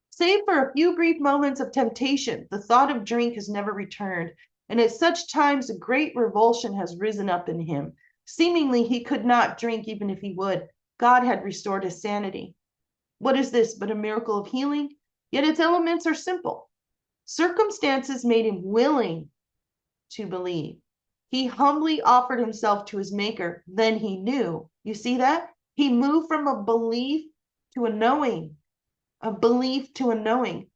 Save for a few brief moments of temptation, the thought of drink has never returned, and at such times a great revulsion has risen up in him. Seemingly he could not drink even if he would. God had restored his sanity. What is this but a miracle of healing? Yet its elements are simple. Circumstances made him willing to believe. He humbly offered himself to his maker. Then he knew. You see that? He moved from a belief to a knowing, a belief to a knowing.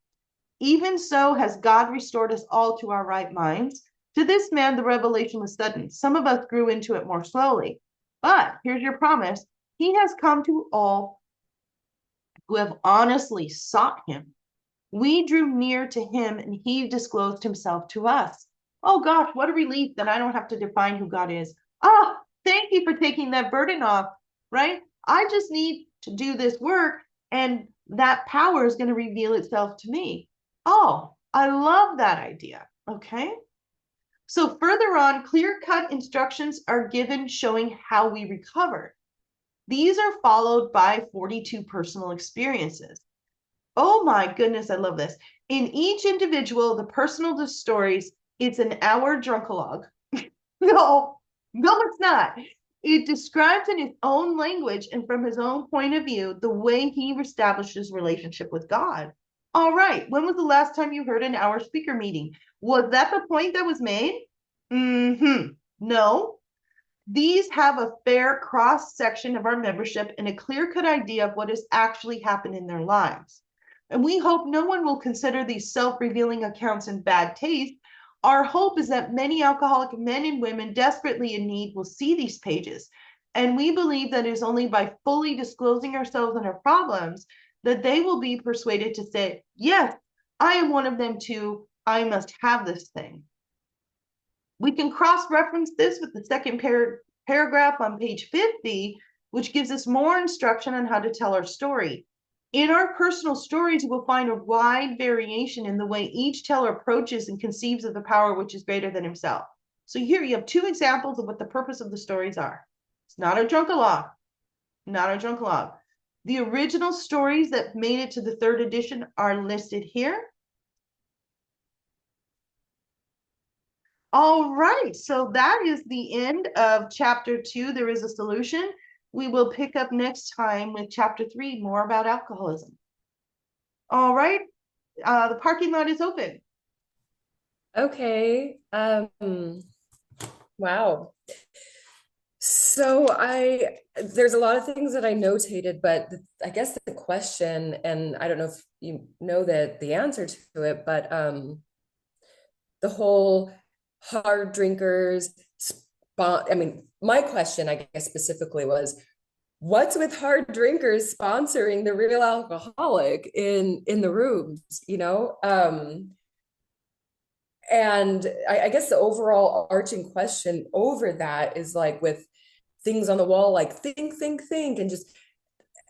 Even so has God restored us all to our right minds. To this man, the revelation was sudden. Some of us grew into it more slowly. But here's your promise. He has come to all who have honestly sought him. We drew near to him and he disclosed himself to us. Oh gosh, what a relief that I don't have to define who God is. Oh, thank you for taking that burden off, right? I just need to do this work and that power is going to reveal itself to me. Oh, I love that idea. Okay. So further on, clear-cut instructions are given showing how we recover. These are followed by 42 personal experiences. Oh my goodness, I love this. In each individual, the personal stories, it's an hour drunkalogue. No, no, it's not. It describes in his own language and from his own point of view the way he established his relationship with God. All right, when was the last time you heard an hour speaker meeting? Was that the point that was made? No. These have a fair cross section of our membership and a clear-cut idea of what has actually happened in their lives. And we hope no one will consider these self-revealing accounts in bad taste. Our hope is that many alcoholic men and women desperately in need will see these pages. And we believe that it is only by fully disclosing ourselves and our problems that they will be persuaded to say, yes, I am one of them too. I must have this thing. We can cross-reference this with the second paragraph on page 50, which gives us more instruction on how to tell our story. In our personal stories, you will find a wide variation in the way each teller approaches and conceives of the power which is greater than himself. So here you have two examples of what the purpose of the stories are. It's not a drunkalogue, not a drunkalogue. The original stories that made it to the third edition are listed here. All right, so that is the end of chapter 2. There is a solution. We will pick up next time with chapter 3, more about alcoholism. All right, the parking lot is open. Okay. Wow. So there's a lot of things that I notated, but I guess the question, and I don't know if you know the answer to it, but the whole hard drinkers, I mean, my question, I guess specifically was, what's with hard drinkers sponsoring the real alcoholic in the rooms, you know? And I guess the overall arching question over that is like with things on the wall, like think, and just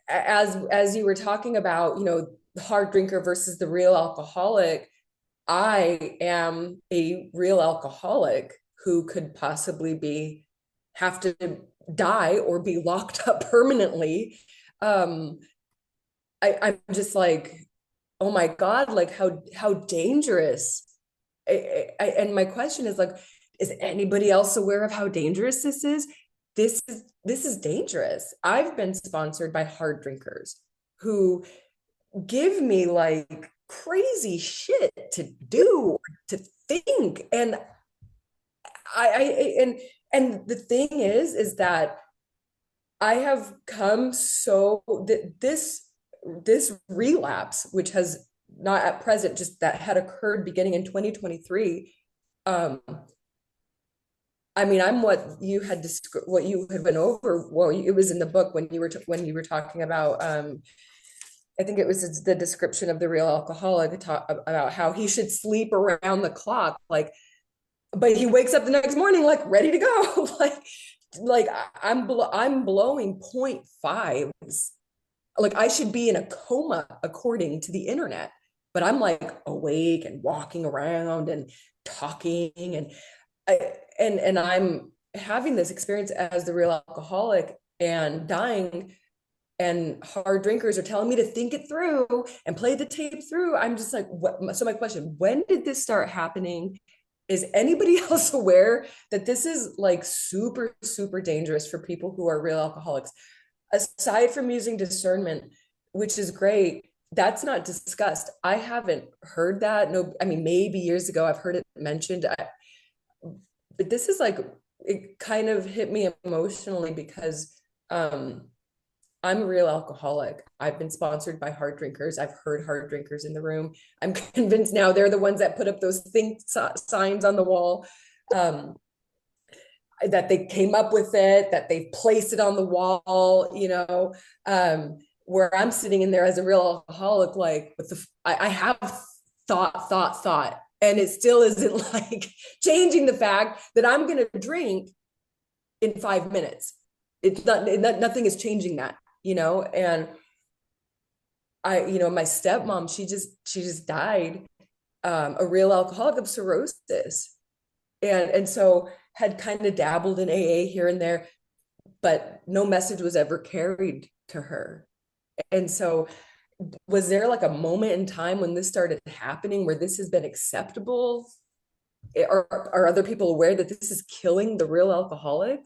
as you were talking about, you know, the hard drinker versus the real alcoholic, I am a real alcoholic who could possibly have to die or be locked up permanently. I'm just like, oh my God, like how dangerous. And my question is like, is anybody else aware of how dangerous this is? This is dangerous. I've been sponsored by hard drinkers who give me like crazy shit to do, to think. And and the thing is that I have come so that this relapse, which has not at present, just that had occurred beginning in 2023. um I mean, I'm what you had been over. Well, it was in the book when you were talking about. I think it was the description of the real alcoholic about how he should sleep around the clock, like, but he wakes up the next morning like ready to go, like I'm blowing point fives. Like I should be in a coma according to the internet, but I'm like awake and walking around and talking, and I'm having this experience as the real alcoholic and dying, and hard drinkers are telling me to think it through and play the tape through. I'm just like, what? So my question, when did this start happening? Is anybody else aware that this is like super, super dangerous for people who are real alcoholics? Aside from using discernment, which is great, that's not discussed. I haven't heard that. No, I mean, maybe years ago I've heard it mentioned. but this is like, it kind of hit me emotionally because I'm a real alcoholic. I've been sponsored by hard drinkers. I've heard hard drinkers in the room. I'm convinced now they're the ones that put up those signs on the wall. Um, that they came up with it, that they've placed it on the wall, where I'm sitting in there as a real alcoholic, like with I have thought, and it still isn't like changing the fact that I'm going to drink in 5 minutes. It's nothing is changing that, and my stepmom, she just died, a real alcoholic of cirrhosis. And so had kind of dabbled in AA here and there, but no message was ever carried to her. And so was there like a moment in time when this started happening where this has been acceptable? Are other people aware that this is killing the real alcoholic?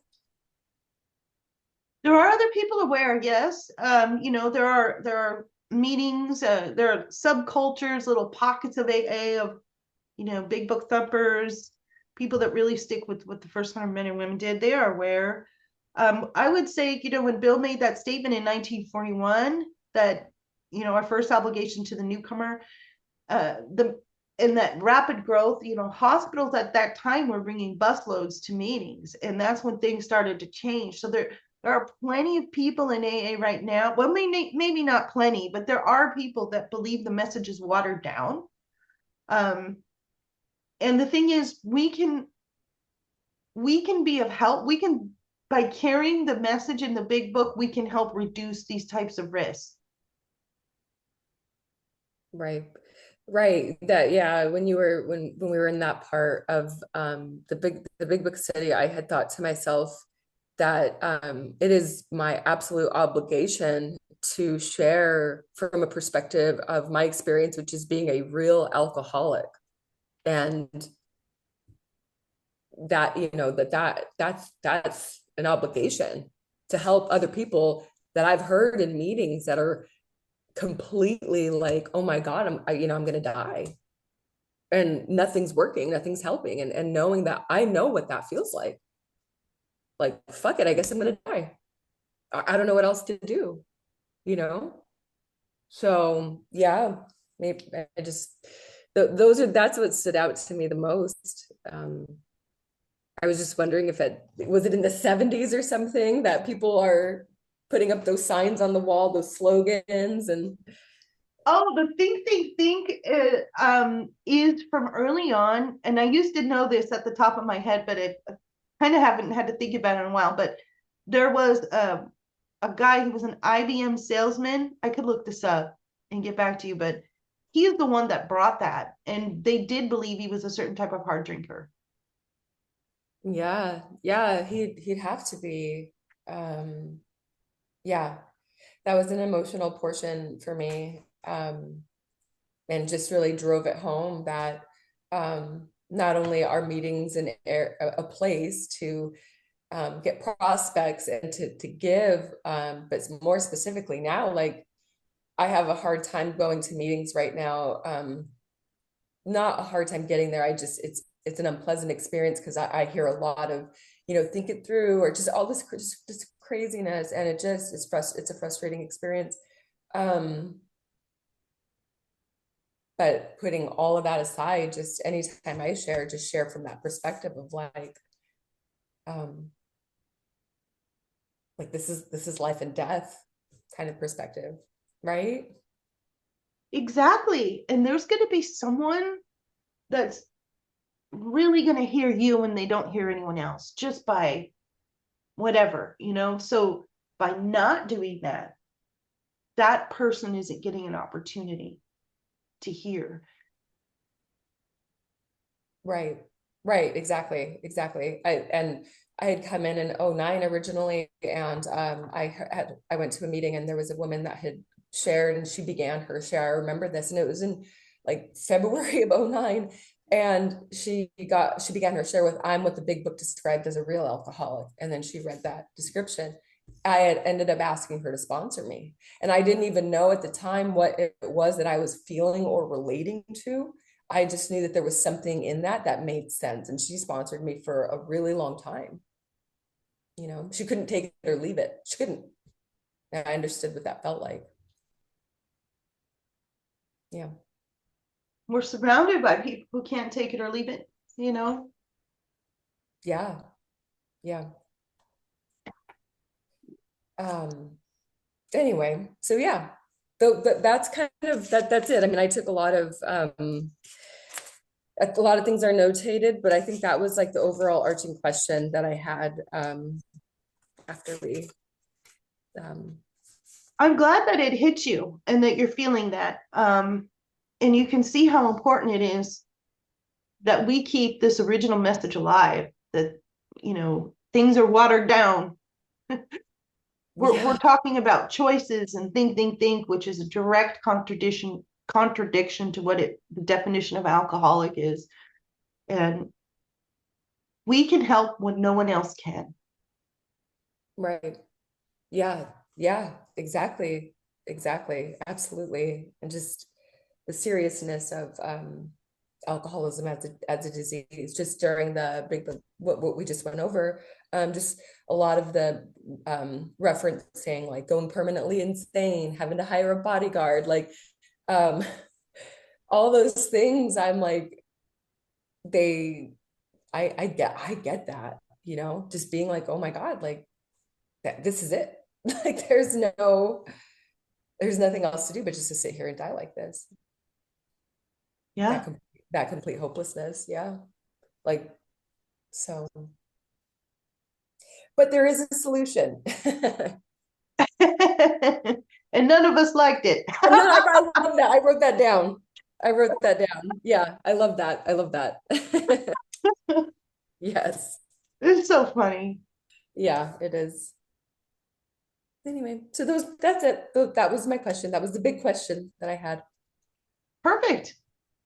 There are other people aware, yes. There are meetings, there are subcultures, little pockets of AA, of big book thumpers, people that really stick with what the first 100 men and women did. They are aware. I would say, when Bill made that statement in 1941, that our first obligation to the newcomer, in that rapid growth, hospitals at that time were bringing busloads to meetings, and that's when things started to change. So there are plenty of people in AA right now. Well, maybe not plenty, but there are people that believe the message is watered down. And the thing is, we can be of help. By carrying the message in the big book, we can help reduce these types of risks. Right. That, yeah, when we were in that part of the big book study, I had thought to myself that it is my absolute obligation to share from a perspective of my experience, which is being a real alcoholic. And that, that's an obligation to help other people that I've heard in meetings that are completely like, oh my God, I'm going to die. And nothing's working, nothing's helping. And knowing that I know what that feels like. Like, fuck it, I guess I'm going to die. I don't know what else to do, you know? So yeah, maybe I just, that's what stood out to me the most. I was just wondering if was it in the 70s or something that people are putting up those signs on the wall, those slogans, and Oh, the think is from early on, and I used to know this at the top of my head, but I kind of haven't had to think about it in a while. But there was a guy who was an IBM salesman. I could look this up and get back to you, but he is the one that brought that, and they did believe he was a certain type of hard drinker. yeah, he'd have to be. Yeah, that was an emotional portion for me, and just really drove it home that not only are meetings a place to get prospects and to give, but more specifically now, like I have a hard time going to meetings right now. Not a hard time getting there. It's an unpleasant experience because I hear a lot of, think it through, or just all this just craziness, and it's a frustrating experience. But putting all of that aside, just anytime I share, just share from that perspective of like this is life and death kind of perspective, right? Exactly. And there's going to be someone that's really going to hear you when they don't hear anyone else, just by whatever. So by not doing that, that person isn't getting an opportunity to hear. Right, exactly. I had come in 09 originally, and I went to a meeting, and there was a woman that had shared, and she began her share. I remember this, and it was in like February of 09. And she began her share with, "I'm what the big book described as a real alcoholic." And then she read that description. I had ended up asking her to sponsor me. And I didn't even know at the time what it was that I was feeling or relating to. I just knew that there was something in that that made sense. And she sponsored me for a really long time. You know, she couldn't take it or leave it. She couldn't. And I understood what that felt like. Yeah. We're surrounded by people who can't take it or leave it, you know? Yeah. Yeah. Um, anyway, so yeah. That's kind of that's it. I mean, I took a lot of things are notated, but I think that was like the overall arching question that I had after we um I'm glad that it hit you and that you're feeling that. And you can see how important it is that we keep this original message alive, that, you know, things are watered down. We're yeah, talking about choices and think, which is a direct contradiction to what the definition of alcoholic is. And we can help when no one else can. right. Yeah, yeah, exactly. Exactly. Absolutely. And just the seriousness of alcoholism as a disease, just during the big what we just went over, just a lot of the referencing like going permanently insane, having to hire a bodyguard, like um all those things. I'm like, they I get that, you know, just being like, oh my God, like that this is it. Like there's nothing else to do but just to sit here and die like this. Yeah. That complete hopelessness. Yeah. Like, so, but there is a solution. And none of us liked it. And then I love that. I wrote that down. I wrote that down. Yeah, I love that. I love that. Yes. It's so funny. Yeah, it is. Anyway, so that's it. That was my question. That was the big question that I had. Perfect.